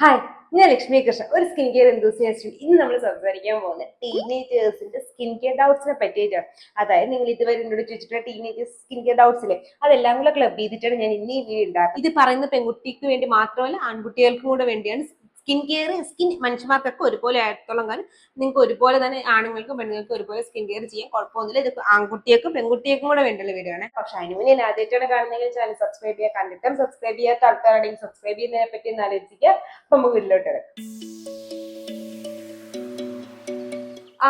Hi, ഞാൻ ലക്ഷ്മി കൃഷ്ണ, ഒരു skin care enthusiast. ഇന്ന് നമ്മൾ സംസാരിക്കാൻ പോകുന്നത് ടീനേജേഴ്സിന്റെ സ്കിൻ കെയർ ഡൗട്ട്സിനെ പറ്റിയിട്ടാണ്. അതായത് നിങ്ങൾ ഇതുവരെ എന്നോട് ചോദിച്ചിട്ടുള്ള ടീനേജേഴ്സ് സ്കിൻ കെയർ ഡൗട്ട്സിലെ അതെല്ലാം കൂടെ ക്ലബ് ചെയ്തിട്ടാണ് ഞാൻ ഇന്ന് ഈ വീഡിയോ ഉണ്ടാക്കുക. ഇത് പറയുന്ന പെൺകുട്ടിക്ക് വേണ്ടി മാത്രമല്ല, ആൺകുട്ടികൾക്കും കൂടെ വേണ്ടിയാണ്. സ്കിൻ മനുഷ്യന്മാർക്കൊക്കെ ഒരുപോലെ ആയിരത്തോളം കാലം നിങ്ങൾക്ക് ഒരുപോലെ തന്നെ ആണുങ്ങൾക്കും പെണ്ണുങ്ങൾക്കും ഒരുപോലെ സ്കിൻ കെയർ ചെയ്യാൻ കുഴപ്പമൊന്നുമില്ല. ഇത് ആൺകുട്ടിയേക്കും പെൺകുട്ടിയേക്കും കൂടെ വേണ്ടിയുള്ള വീഡിയോ ആണ്. പക്ഷെ അതിന് ഞാൻ ആദ്യമായിട്ടാണ് കാണുന്നതെങ്കിൽ ചാനൽ സബ്സ്ക്രൈബ് ചെയ്യുക. കണ്ടിട്ടും സബ്സ്ക്രൈബ് ചെയ്യാത്ത ആൾക്കാരാണെങ്കിൽ സബ്സ്ക്രൈബ് ചെയ്യുന്നതിനെ പറ്റി ഒന്ന് ആലോചിക്കുക. നമുക്ക് വീട്ടിലോട്ട് കിടക്കാം.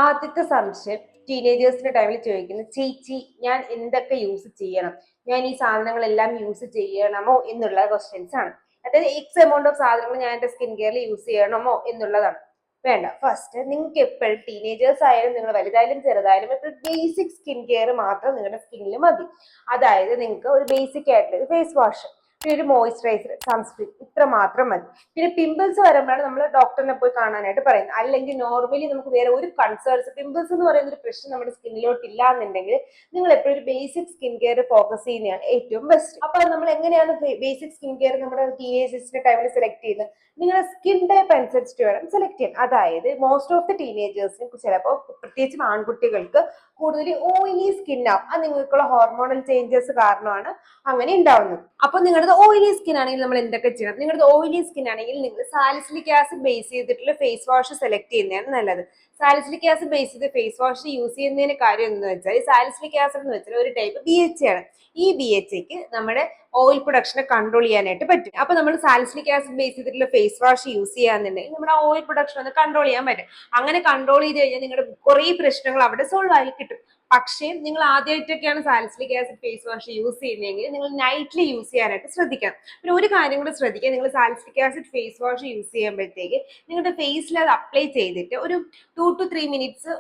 ആദ്യത്തെ സംശയം ടീനേജേഴ്സിന്റെ ടൈമിൽ ചോദിക്കുന്നത്, ചേച്ചി ഞാൻ എന്തൊക്കെ യൂസ് ചെയ്യണം, ഞാൻ ഈ സാധനങ്ങളെല്ലാം യൂസ് ചെയ്യണമോ എന്നുള്ള ക്വസ്റ്റ്യൻസ് ആണ്. അതായത് എക്സ് എമൗണ്ട് ഓഫ് സാധനങ്ങൾ ഞാൻ എന്റെ സ്കിൻ കെയറിൽ യൂസ് ചെയ്യണമോ എന്നുള്ളതാണ്. വേണ്ട. ഫസ്റ്റ് നിങ്ങൾക്ക് എപ്പോഴും ടീനേജേഴ്സ് ആയാലും നിങ്ങൾ വലുതായാലും ചെറുതായാലും എപ്പോഴും ബേസിക് സ്കിൻ കെയർ മാത്രം നിങ്ങളുടെ സ്കിന്നിൽ മതി. അതായത് നിങ്ങൾക്ക് ഒരു ബേസിക് ആയിട്ടുള്ള ഒരു ഫേസ് വാഷ്, പിന്നെ ഒരു മോയിസ്ചറൈസർ, സൺസ്ക്രീൻ, ഇത്ര മാത്രം മതി. പിന്നെ പിമ്പിൾസ് വരുമ്പോഴാണ് നമ്മൾ ഡോക്ടറിനെ പോയി കാണാനായിട്ട് പറയുന്നത്. അല്ലെങ്കിൽ നോർമലി നമുക്ക് വേറെ ഒരു കൺസേൺസ്, പിമ്പിൾസ് എന്ന് പറയുന്ന ഒരു പ്രശ്നം നമ്മുടെ സ്കിന്നിലോട്ട് ഇല്ല എന്നുണ്ടെങ്കിൽ നിങ്ങൾ എപ്പോഴും ഒരു ബേസിക് സ്കിൻ കെയർ ഫോക്കസ് ചെയ്യുന്നതാണ് ഏറ്റവും ബെസ്റ്റ്. അപ്പൊ നമ്മൾ എങ്ങനെയാണ് ബേസിക് സ്കിൻ കെയർ നമ്മുടെ ടീനേജേഴ്സിന്റെ ടൈമിൽ സെലക്ട് ചെയ്യുന്നത്? നിങ്ങളുടെ സ്കിൻ ടൈപ്പ് അനുസരിച്ചിട്ട് വേണം സെലക്ട് ചെയ്യാൻ. അതായത് മോസ്റ്റ് ഓഫ് ദി ടീനേജേഴ്സിന് ചിലപ്പോൾ പ്രത്യേകിച്ചും ആൺകുട്ടികൾക്ക് കൂടുതൽ ഓയിലി സ്കിൻ ആവും. അത് നിങ്ങൾക്കുള്ള ഹോർമോണൽ ചേഞ്ചസ് കാരണമാണ് അങ്ങനെ ഉണ്ടാവുന്നത്. അപ്പൊ നിങ്ങളുടെ ഓയിലി സ്കിൻ ആണെങ്കിൽ നമ്മൾ എന്തൊക്കെ ചെയ്യണം? നിങ്ങളുടെ ഓയിലി സ്കിൻ ആണെങ്കിൽ നിങ്ങൾ സാലിസിലിക് ആസിഡ് ബേസ് ചെയ്തിട്ടുള്ള ഫേസ് വാഷ് സെലക്ട് ചെയ്യുന്നതാണ് നല്ലത്. സാലിസിലിക് ആസിഡ് ബേസ് ചെയ്ത് ഫേസ് വാഷ് യൂസ് ചെയ്യുന്നതിന് കാര്യം എന്ന് വെച്ചാൽ, സാലിസിലിക് ആസിഡ് എന്ന് വെച്ചാൽ ഒരു ടൈപ്പ് BHA ആണ്. ഈ BHAക്ക് നമ്മുടെ ഓയിൽ പ്രൊഡക്ഷനെ കൺട്രോൾ ചെയ്യാനായിട്ട് പറ്റും. അപ്പൊ നമ്മൾ സാലിസിലിക് ആസിഡ് ബേസ് ചെയ്തിട്ടുള്ള ഫേസ് വാഷ് യൂസ് ചെയ്യാന്നുണ്ടെങ്കിൽ നമ്മുടെ ഓയിൽ പ്രൊഡക്ഷൻ ഒന്ന് കൺട്രോൾ ചെയ്യാൻ പറ്റും. അങ്ങനെ കൺട്രോൾ ചെയ്ത് കഴിഞ്ഞാൽ നിങ്ങളുടെ കുറെ പ്രശ്നങ്ങൾ അവിടെ സോൾവ് ആയി കിട്ടും. പക്ഷേ നിങ്ങൾ ആദ്യമായിട്ടൊക്കെയാണ് salicylic acid face wash use ചെയ്യുന്നതെങ്കിൽ നിങ്ങൾ നൈറ്റ്ലി യൂസ് ചെയ്യാനായിട്ട് ശ്രദ്ധിക്കണം. പിന്നെ ഒരു കാര്യം കൂടെ ശ്രദ്ധിക്കുക, നിങ്ങൾ salicylic acid face wash use ചെയ്യുമ്പോഴത്തേക്ക് നിങ്ങളുടെ ഫേസിൽ അത് അപ്ലൈ ചെയ്തിട്ട് ഒരു 2 to 3 മിനിറ്റ്സ്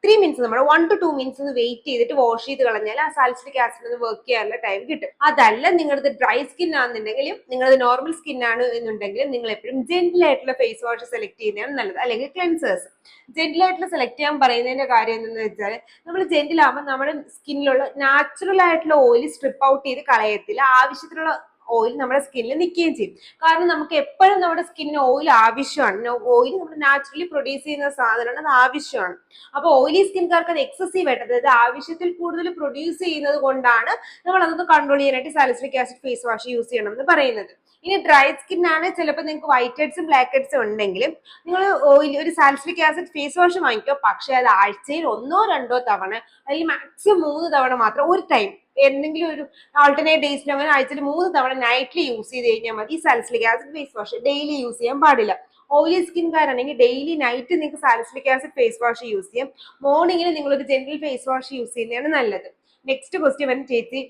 3 മിനിറ്റ്സ് നമ്മൾ 1 to 2 മിനിറ്റ്സ് ഒന്ന് വെയിറ്റ് ചെയ്തിട്ട് വാഷ് ചെയ്ത് കളഞ്ഞാൽ ആ സാലിസിലിക് ആസിഡ് ഒന്ന് വർക്ക് ചെയ്യാനുള്ള ടൈം കിട്ടും. അതല്ല നിങ്ങളത് ഡ്രൈ സ്കിൻ ആണെന്നുണ്ടെങ്കിലും നിങ്ങളത് നോർമൽ സ്കിൻ ആണ് എന്നുണ്ടെങ്കിലും നിങ്ങൾ എപ്പോഴും ജെന്റിൽ ആയിട്ടുള്ള ഫേസ് വാഷ് സെലക്ട് ചെയ്യുന്നതാണ് നല്ലത്. അല്ലെങ്കിൽ ക്ലെൻസേഴ്സ്. ജെന്റിൽ ആയിട്ടുള്ള സെലക്ട് ചെയ്യാൻ പറയുന്നതിന്റെ കാര്യം എന്തെന്ന് വെച്ചാൽ, നമ്മൾ ജെന്റിൽ ആകുമ്പോൾ നമ്മുടെ സ്കിന്നിലുള്ള നാച്ചുറൽ ആയിട്ടുള്ള ഓയിൽ സ്ട്രിപ്പ് ഔട്ട് ചെയ്ത് കളയത്തില്ല. ആവശ്യത്തിനുള്ള ഓയിൽ നമ്മുടെ സ്കിന്നിൽ നിൽക്കുകയും ചെയ്യും. കാരണം നമുക്ക് എപ്പോഴും നമ്മുടെ സ്കിന്നിന് ഓയിൽ ആവശ്യമാണ്. ഓയിൽ നമ്മൾ നാച്ചുറലി പ്രൊഡ്യൂസ് ചെയ്യുന്ന സാധനമാണ്, അത് ആവശ്യമാണ്. അപ്പൊ ഓയിലി സ്കിൻകാർക്ക് അത് എക്സസീവ് ആയിട്ട്, അതായത് ആവശ്യത്തിൽ കൂടുതൽ പ്രൊഡ്യൂസ് ചെയ്യുന്നത് കൊണ്ടാണ് നമ്മൾ അതൊന്ന് കൺട്രോൾ ചെയ്യാനായിട്ട് salicylic acid face wash use ചെയ്യണം എന്ന് പറയുന്നത്. ഇനി ഡ്രൈ സ്കിൻ ആണ്, ചിലപ്പോൾ നിങ്ങൾക്ക് വൈറ്റ് ഹെഡ്സും ബ്ലാക്ക് ഹെഡ്സും ഉണ്ടെങ്കിലും നിങ്ങൾ ഓയിൽ ഒരു സാലിസിലിക് ആസിഡ് ഫേസ് വാഷ് വാങ്ങിക്കുക. പക്ഷെ അത് ആഴ്ചയിൽ 1-2 തവണ, അല്ലെങ്കിൽ മാക്സിമം 3 തവണ മാത്രം ഒരു ടൈം, എന്തെങ്കിലും ഒരു ആൾട്ടർനേറ്റ് ഡേയ്സിൽ അങ്ങനെ ആഴ്ചയിൽ 3 തവണ നൈറ്റ്ലി യൂസ് ചെയ്ത് കഴിഞ്ഞാൽ മതി. ഈ salicylic acid face wash daily use ചെയ്യാൻ പാടില്ല. ഓയിലി സ്കിൻകാരാണെങ്കിൽ ഡെയിലി നൈറ്റ് നിങ്ങൾക്ക് salicylic acid face wash use ചെയ്യാം. മോർണിംഗിൽ നിങ്ങൾ ഒരു ജെന്റിൽ ഫേസ് വാഷ് യൂസ് ചെയ്യുന്നതാണ് നല്ലത്. നെക്സ്റ്റ് ക്വസ്റ്റ്യൻ വരും, ചേച്ചി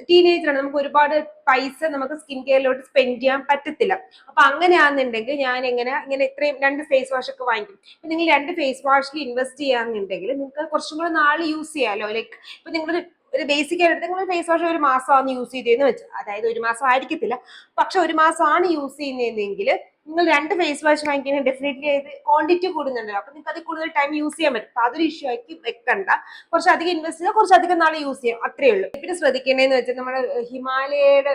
ടീനേജറാണ്, നമുക്ക് ഒരുപാട് പൈസ നമുക്ക് സ്കിൻ കെയറിലോട്ട് സ്പെൻഡ് ചെയ്യാൻ പറ്റത്തില്ല. അപ്പൊ അങ്ങനെയാണെന്നുണ്ടെങ്കിൽ ഞാൻ ഇങ്ങനെ ഇത്രയും 2 ഫേസ് വാഷ് ഒക്കെ വാങ്ങിക്കും. ഇപ്പൊ നിങ്ങൾ 2 ഫേസ് വാഷിൽ ഇൻവെസ്റ്റ് ചെയ്യാന്നുണ്ടെങ്കിൽ നിങ്ങൾക്ക് കുറച്ചും കൂടെ നാളെ യൂസ് ചെയ്യാമല്ലോ. ലൈക്ക് ഇപ്പൊ നിങ്ങൾ ഒരു ബേസിക് ആയിട്ട് നിങ്ങൾ ഫേസ് വാഷ് ഒരു മാസമാണ് യൂസ് ചെയ്തതെന്ന് വെച്ചാൽ, അതായത് ഒരു മാസം ആയിരിക്കത്തില്ല, പക്ഷെ ഒരു മാസമാണ് യൂസ് ചെയ്യുന്നതെങ്കിൽ നിങ്ങൾ 2 ഫേസ് വാഷ് വാങ്ങിക്കുന്നത് ഡെഫിനറ്റ്ലി അത് ക്വാണ്ടിറ്റി കൂടുന്നുണ്ടല്ലോ. അപ്പൊ നിങ്ങൾക്ക് അത് കൂടുതൽ ടൈം യൂസ് ചെയ്യാൻ പറ്റും. അപ്പൊ അതൊരു ഇഷ്യൂ ആക്കി വെക്കണ്ട. കുറച്ചധികം ഇൻവെസ്റ്റ് ചെയ്താൽ കുറച്ചധികം നാളെ യൂസ് ചെയ്യാം, അത്രേ ഉള്ളൂ. പിന്നെ ശ്രദ്ധിക്കേണ്ടതെന്ന് വെച്ചാൽ, നമ്മുടെ ഹിമാലയയുടെ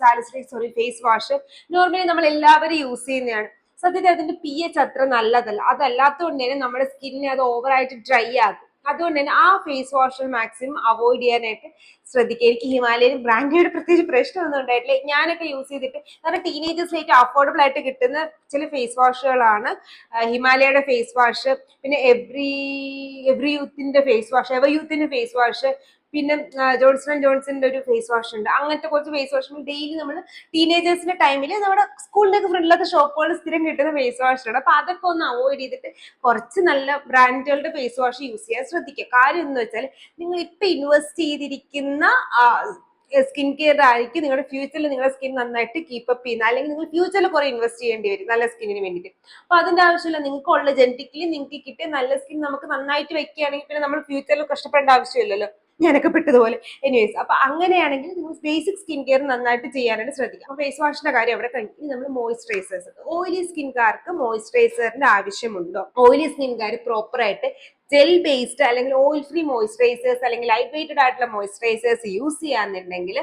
സാലിസിലിക് ഫേസ് വാഷ് നോർമലി നമ്മൾ എല്ലാവരും യൂസ് ചെയ്യുന്നതാണ്. സത്യത്തിൽ അതിന്റെ pH അത്ര നല്ലതല്ല. അതല്ലാത്തതുകൊണ്ട് തന്നെ നമ്മുടെ സ്കിന്നിനെ അത് ഓവറായിട്ട് ഡ്രൈ ആകും. അതുകൊണ്ട് തന്നെ ആ ഫേസ് വാഷ് മാക്സിമം അവോയ്ഡ് ചെയ്യാനായിട്ട് ശ്രദ്ധിക്കുക. എനിക്ക് ഹിമാലയൻ ബ്രാൻഡിയുടെ പ്രത്യേകിച്ച് പ്രശ്നമൊന്നും ഉണ്ടായിട്ടില്ല. ഞാനൊക്കെ യൂസ് ചെയ്തിട്ട്, കാരണം ടീനേജേഴ്സിലേക്ക് അഫോർഡബിൾ ആയിട്ട് കിട്ടുന്ന ചില ഫേസ് വാഷുകളാണ് ഹിമാലയയുടെ ഫേസ് വാഷ്, പിന്നെ എവറി യൂത്തിന്റെ ഫേസ് വാഷ്, എവർ യൂത്തിന്റെ ഫേസ് വാഷ്, പിന്നെ ജോൺസന്റെ ഒരു ഫേസ് വാഷ് ഉണ്ട്. അങ്ങനത്തെ കുറച്ച് ഫേസ് വാഷ് ഡെയിലി നമ്മൾ ടീനേജേഴ്സിന്റെ ടൈമിൽ നമ്മുടെ സ്കൂളിന്റെ ഒക്കെ ഫ്രണ്ടിലത്തെ ഷോപ്പുകൾ സ്ഥിരം കിട്ടുന്ന ഫേസ് വാഷാണ്. അപ്പൊ അതൊക്കെ ഒന്ന് അവോയ്ഡ് ചെയ്തിട്ട് കുറച്ച് നല്ല ബ്രാൻഡുകളുടെ ഫേസ് വാഷ് യൂസ് ചെയ്യാൻ ശ്രദ്ധിക്കുക. കാര്യം എന്ന് വെച്ചാൽ, നിങ്ങൾ ഇപ്പൊ ഇൻവെസ്റ്റ് ചെയ്തിരിക്കുന്ന സ്കിൻ കെയർ ആയിരിക്കും നിങ്ങളുടെ ഫ്യൂച്ചറിൽ നിങ്ങളുടെ സ്കിൻ നന്നായിട്ട് കീപ്പപ്പ് ചെയ്യുന്നത്. അല്ലെങ്കിൽ നിങ്ങൾ ഫ്യൂച്ചറിൽ കുറെ ഇൻവെസ്റ്റ് ചെയ്യേണ്ടി വരും നല്ല സ്കിന്നിന് വേണ്ടിയിട്ട്. അപ്പൊ അതിന്റെ ആവശ്യമില്ല. നിങ്ങൾക്ക് ഉള്ള ജനറ്റിക്കലി നിങ്ങൾക്ക് കിട്ടിയ നല്ല സ്കിൻ നമുക്ക് നന്നായിട്ട് വെക്കുകയാണെങ്കിൽ പിന്നെ നമ്മൾ ഫ്യൂച്ചറിൽ കഷ്ടപ്പെടേണ്ട ആവശ്യമില്ലല്ലോ, ഞാനൊക്കെ പെട്ടതുപോലെ. എനിവേസ്, അപ്പൊ അങ്ങനെയാണെങ്കിൽ നിങ്ങൾ ബേസിക് സ്കിൻ കെയർ നന്നായിട്ട് ചെയ്യാനായിട്ട് ശ്രദ്ധിക്കുക. അപ്പൊ ഫേസ് വാഷിന്റെ കാര്യം അവിടെ കഴിഞ്ഞു. ഇനി നമ്മൾ മോയിസ്ചറൈസേഴ്സ്. ഓയിലി സ്കിൻകാർക്ക് മോയിസ്ചറൈസറിന്റെ ആവശ്യമുണ്ടോ? ഓയിലി സ്കിൻകാർ പ്രോപ്പർ ആയിട്ട് ജെൽ ബേസ്ഡ് അല്ലെങ്കിൽ ഓയിൽ ഫ്രീ മോയ്സ്ചറൈസേഴ്സ് അല്ലെങ്കിൽ ലൈറ്റ് വെയ്റ്റഡ് ആയിട്ടുള്ള മോയ്സ്ചറൈസേഴ്സ് യൂസ് ചെയ്യാന്നുണ്ടെങ്കിൽ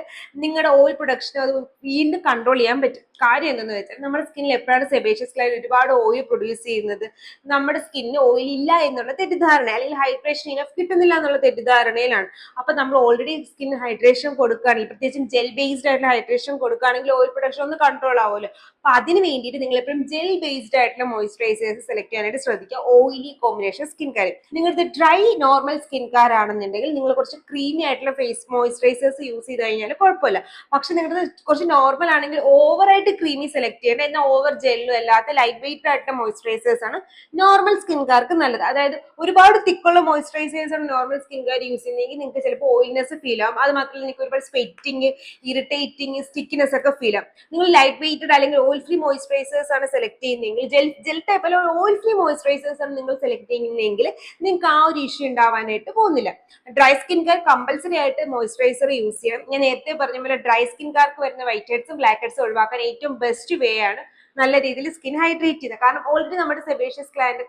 നിങ്ങളുടെ ഓയിൽ പ്രൊഡക്ഷൻ അത് വീണ്ടും കൺട്രോൾ ചെയ്യാൻ പറ്റും. കാര്യം എന്തെന്ന് വെച്ചാൽ നമ്മുടെ സ്കിന്നിൽ എപ്പോഴാണ് സെബേഷ്യസ് ഗ്ലാൻഡ് ഒരുപാട് ഓയിൽ പ്രൊഡ്യൂസ് ചെയ്യുന്നത്, നമ്മുടെ സ്കിന്നിന് ഓയിൽ ഇല്ല എന്നുള്ള തെറ്റിദ്ധാരണ അല്ലെങ്കിൽ ഹൈഡ്രേഷൻ ഇനഫ് കിട്ടുന്നില്ല എന്നുള്ള തെറ്റിദ്ധാരണയിലാണ്. അപ്പൊ നമ്മൾ ഓൾറെഡി സ്കിൻ ഹൈഡ്രേഷൻ കൊടുക്കുകയാണെങ്കിൽ, പ്രത്യേകിച്ചും ജെൽ ബേസ്ഡ് ആയിട്ടുള്ള ഹൈഡ്രേഷൻ കൊടുക്കുകയാണെങ്കിൽ ഓയിൽ പ്രൊഡക്ഷൻ ഒന്ന് കൺട്രോൾ ആവുമല്ലോ. അപ്പൊ അതിന് വേണ്ടിയിട്ട് നിങ്ങൾ എപ്പോഴും ജെൽ ബേസ്ഡ് ആയിട്ടുള്ള മോയ്സ്ചറൈസേഴ്സ് സെലക്ട് ചെയ്യാനായിട്ട് ശ്രദ്ധിക്കുക. Oily combination skincare. നിങ്ങൾക്ക് ഡ്രൈ നോർമൽ സ്കിൻകാരാണെന്നുണ്ടെങ്കിൽ നിങ്ങൾ കുറച്ച് ക്രീമി ആയിട്ടുള്ള ഫേസ് മോയ്സ്ചറൈസേഴ്സ് യൂസ് ചെയ്ത് കഴിഞ്ഞാൽ കുഴപ്പമില്ല. പക്ഷെ നിങ്ങളുടെ കുറച്ച് നോർമൽ ആണെങ്കിൽ ഓവറായിട്ട് ക്രീമി സെലക്ട് ചെയ്യേണ്ട, എന്നാൽ ഓവർ ജെല്ലും അല്ലാത്ത ലൈറ്റ് വെയിറ്റ് ആയിട്ടുള്ള മോയ്സ്ചറൈസേഴ്സ് ആണ് നോർമൽ സ്കിൻകാർക്ക് നല്ലത്. അതായത് ഒരുപാട് തിക്കുള്ള മോയ്സ്ചറൈസേഴ്സ് ആണ് നോർമൽ സ്കിൻകാർ യൂസ് ചെയ്യുന്നതെങ്കിൽ നിങ്ങൾക്ക് ചിലപ്പോൾ ഓയിൽനെസ് ഫീൽ ആവും. അത് മാത്രമല്ല നിങ്ങൾക്ക് ഒരുപാട് സ്വെറ്റിങ്, ഇറിറ്റേറ്റിംഗ്, സ്റ്റിക്കിനെസ് ഒക്കെ ഫീൽ ആവും. നിങ്ങൾ ലൈറ്റ് വെയിറ്റഡ് അല്ലെങ്കിൽ ഓയിൽ ഫ്രീ മോയ്സ്ചറൈസേഴ്സ് ആണ് സെലക്ട് ചെയ്യുന്നതെങ്കിൽ, ജെൽ ടൈപ്പ് അല്ലെങ്കിൽ ഓയിൽ ഫ്രീ മോയ്സ്ചറൈസേഴ്സ് ആണ് നിങ്ങൾ സെലക്ട് ചെയ്യുന്നതെങ്കിൽ നിങ്ങൾക്ക് ആ ഒരു ഇഷ്യൂ ഉണ്ടാവാനായിട്ട് പോകുന്നില്ല. ഡ്രൈ സ്കിൻകാർ കമ്പൽസറി ആയിട്ട് മോയ്സ്ചറൈസർ യൂസ് ചെയ്യണം. ഞാൻ നേരത്തെ പറഞ്ഞ പോലെ ഡ്രൈ സ്കിൻകാർക്ക് വരുന്ന വൈറ്റ് ഹെഡ്സും ബ്ലാക്ക് ഹെഡ്സും ഒഴിവാക്കാൻ ഏറ്റവും ബെസ്റ്റ് വേ ആണ് നല്ല രീതിയിൽ സ്കിൻ ഹൈഡ്രേറ്റ് ചെയ്യുന്നത്. കാരണം ഓൾറെഡി നമ്മുടെ സെബേഷ്യസ് ഗ്ലാൻഡ്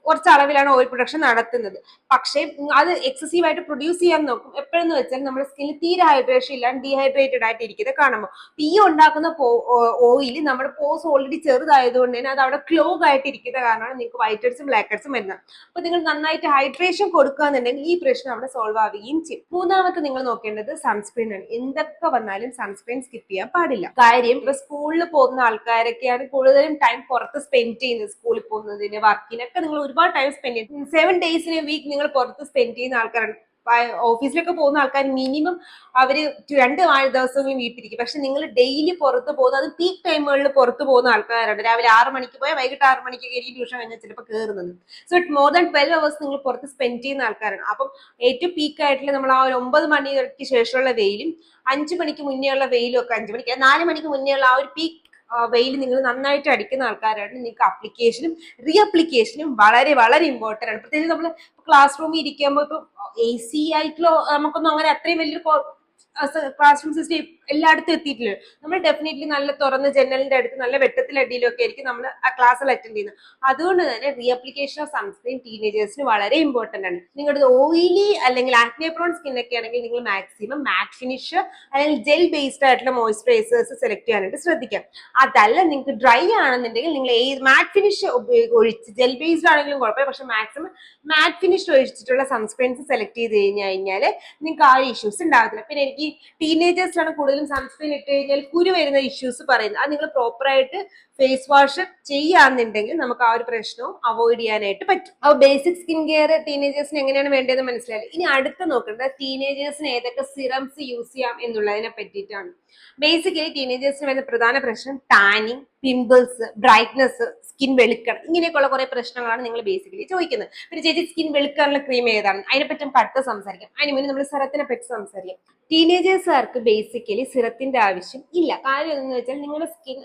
കുറച്ച് അളവിലാണ് ഓയിൽ പ്രൊഡക്ഷൻ നടത്തുന്നത്. പക്ഷേ അത് എക്സസീവ് ആയിട്ട് പ്രൊഡ്യൂസ് ചെയ്യാൻ നോക്കും. എപ്പോഴെന്ന് വെച്ചാൽ നമ്മുടെ സ്കിന്നിൽ തീരെ ഹൈഡ്രേഷൻ ഇല്ലാണ്ട് ഡീഹൈഡ്രേറ്റഡ് ആയിട്ട് ഇരിക്കുന്നത് കാണുമ്പോൾ ഈ ഉണ്ടാക്കുന്ന ഓയിൽ നമ്മുടെ പോസ് ഓൾറെഡി ചെറുതായതുകൊണ്ട് തന്നെ അത് അവിടെ ക്ലോഗ് ആയിട്ട് ഇരിക്കുന്ന കാരണമാണ് നിങ്ങൾക്ക് വൈറ്റ് ഹെഡ്സും ബ്ലാക്ക് ഹെഡ്സും വരുന്നത്. അപ്പൊ നിങ്ങൾ നന്നായിട്ട് ഹൈഡ്രേഷൻ കൊടുക്കുകയെന്നുണ്ടെങ്കിൽ ഈ പ്രശ്നം അവിടെ സോൾവ് ആവുകയും ചെയ്യും. മൂന്നാമത്തെ നിങ്ങൾ നോക്കേണ്ടത് സൺസ്ക്രീൻ ആണ്. എന്തൊക്കെ വന്നാലും സൺസ്ക്രീൻ സ്കിപ്പ് ചെയ്യാൻ പാടില്ല. കാര്യം ഇപ്പൊ സ്കൂളിൽ പോകുന്ന ആൾക്കാരൊക്കെയാണ് കൂടുതലും ടൈം പുറത്ത് സ്പെൻഡ് ചെയ്യുന്നത്. സ്കൂളിൽ പോകുന്നതിന്, വർക്കിനൊക്കെ നിങ്ങൾ ഒരുപാട് ടൈം സ്പെൻഡ് ചെയ്യും. 7 days in a week നിങ്ങൾ പുറത്ത് സ്പെൻഡ് ചെയ്യുന്ന ആൾക്കാരാണ്. ഓഫീസിലൊക്കെ പോകുന്ന ആൾക്കാർ മിനിമം അവര് 2 ദിവസമെങ്കിലും വീട്ടിലിരിക്കും. പക്ഷെ നിങ്ങൾ ഡെയിലി പുറത്ത് പോകുന്ന, അത് പീക്ക് ടൈമുകളിൽ പുറത്ത് പോകുന്ന ആൾക്കാരാണ്. രാവിലെ 6 മണിക്ക് പോയാൽ വൈകിട്ട് 6 മണിക്കൊക്കെ ആയിരിക്കും ട്യൂഷൻ കഴിഞ്ഞാൽ ചിലപ്പോൾ കയറുന്നത്. സോ മോർ ദാൻ 12 hours നിങ്ങൾ പുറത്ത് സ്പെൻഡ് ചെയ്യുന്ന ആൾക്കാരാണ്. അപ്പം ഏറ്റവും പീക്ക് ആയിട്ടുള്ള നമ്മൾ ആ ഒരു 9 മണിക്ക് ശേഷമുള്ള വെയിലും 5 മണിക്ക് മുന്നേ ഉള്ള വെയിലും ഒക്കെ, 5 മണിക്ക് 4 മണിക്ക് മുന്നേ ഉള്ള ആ ഒരു പീക്ക് വെയിൽ നിങ്ങൾ നന്നായിട്ട് അടിക്കുന്ന ആൾക്കാരാണ്. നിങ്ങൾക്ക് അപ്ലിക്കേഷനും റീ അപ്ലിക്കേഷനും വളരെ വളരെ ഇമ്പോർട്ടന്റ് ആണ്. പ്രത്യേകിച്ച് നമ്മൾ ക്ലാസ് റൂമിൽ ഇരിക്കുമ്പോൾ ഇപ്പൊ AC ആയിട്ടുള്ള നമുക്കൊന്നും അങ്ങനെ അത്രയും വലിയൊരു ക്ലാസ് റൂം സിസ്റ്റം എല്ലായിടത്തും എത്തിയിട്ടില്ല. നമ്മൾ ഡെഫിനറ്റ്ലി നല്ല തുറന്ന ജനലിന്റെ അടുത്ത് നല്ല വെട്ടത്തിലടിയിലും ഒക്കെ ആയിരിക്കും നമ്മൾ ആ ക്ലാസ്സിൽ അറ്റൻഡ് ചെയ്യുന്നത്. അതുകൊണ്ട് തന്നെ റീ അപ്ലിക്കേഷൻ ഓഫ് സൺസ്ക്രീൻ ടീനേജേഴ്സിന് വളരെ ഇമ്പോർട്ടന്റ് ആണ്. നിങ്ങളുടെ ഓയിലി അല്ലെങ്കിൽ ആക്നെ പ്രോൺ സ്കിൻ ഒക്കെ ആണെങ്കിൽ നിങ്ങൾ മാക്സിമം മാറ്റ് ഫിനിഷ് അല്ലെങ്കിൽ ജെൽ ബേസ്ഡ് ആയിട്ടുള്ള മോയ്സ്ചറൈസേഴ്സ് സെലക്ട് ചെയ്യാനായിട്ട് ശ്രദ്ധിക്കാം. അതല്ല നിങ്ങൾക്ക് ഡ്രൈ ആണെന്നുണ്ടെങ്കിൽ നിങ്ങൾ മാറ്റ് ഫിനിഷ് ഒഴിച്ച്, ജെൽ ബേസ്ഡ് ആണെങ്കിലും കുഴപ്പമില്ല, പക്ഷെ മാക്സിമം മാറ്റ് ഫിനിഷ് ഒഴിച്ചിട്ടുള്ള സൺസ്ക്രീൻസ് സെലക്ട് ചെയ്ത് കഴിഞ്ഞാൽ നിങ്ങൾക്ക് ആ ഒരു ഇഷ്യൂസ് ഉണ്ടാകത്തില്ല. പിന്നെ എനിക്ക് ടീനേജേഴ്സിലാണ് കൂടുതലും സൺസ്ക്രീൻ ഇട്ട് കഴിഞ്ഞാൽ കുരു വരുന്ന ഇഷ്യൂസ് പറയുന്നത്. അത് നിങ്ങൾ പ്രോപ്പറായിട്ട് ഫേസ് വാഷ് ചെയ്യാന്നുണ്ടെങ്കിൽ നമുക്ക് ആ ഒരു പ്രശ്നവും അവോയ്ഡ് ചെയ്യാനായിട്ട് പറ്റും. അപ്പോൾ ബേസിക് സ്കിൻ കെയർ ടീനേജേഴ്സിന് എങ്ങനെയാണ് വേണ്ടതെന്ന് മനസ്സിലായി. ഇനി അടുത്ത് നോക്കേണ്ടത് ടീനേജേഴ്സിന് ഏതൊക്കെ സിറംസ് യൂസ് ചെയ്യാം എന്നുള്ളതിനെ പറ്റിയിട്ടാണ്. ബേസിക്കലി ടീനേജേഴ്സിന് വരുന്ന പ്രധാന പ്രശ്നം ടാനിങ്, പിമ്പിൾസ്, ബ്രൈറ്റ്നസ്, സ്കിൻ വെളുക്കണം, ഇങ്ങനെയൊക്കെയുള്ള കുറെ പ്രശ്നങ്ങളാണ് നിങ്ങൾ ബേസിക്കലി ചോദിക്കുന്നത്. പിന്നെ ചേച്ചി സ്കിൻ വെളുക്കാനുള്ള ക്രീം ഏതാണ്, അതിനെപ്പറ്റും അടുത്ത് സംസാരിക്കാം. അതിന് മുന്നേ നമ്മൾ സിറത്തിനെ പറ്റി സംസാരിക്കാം. ടീനേജേഴ്സുകാർക്ക് ബേസിക്കലി സിറത്തിന്റെ ആവശ്യം ഇല്ല. കാര്യം എന്താണെന്ന് വെച്ചാൽ നിങ്ങളുടെ സ്കിൻ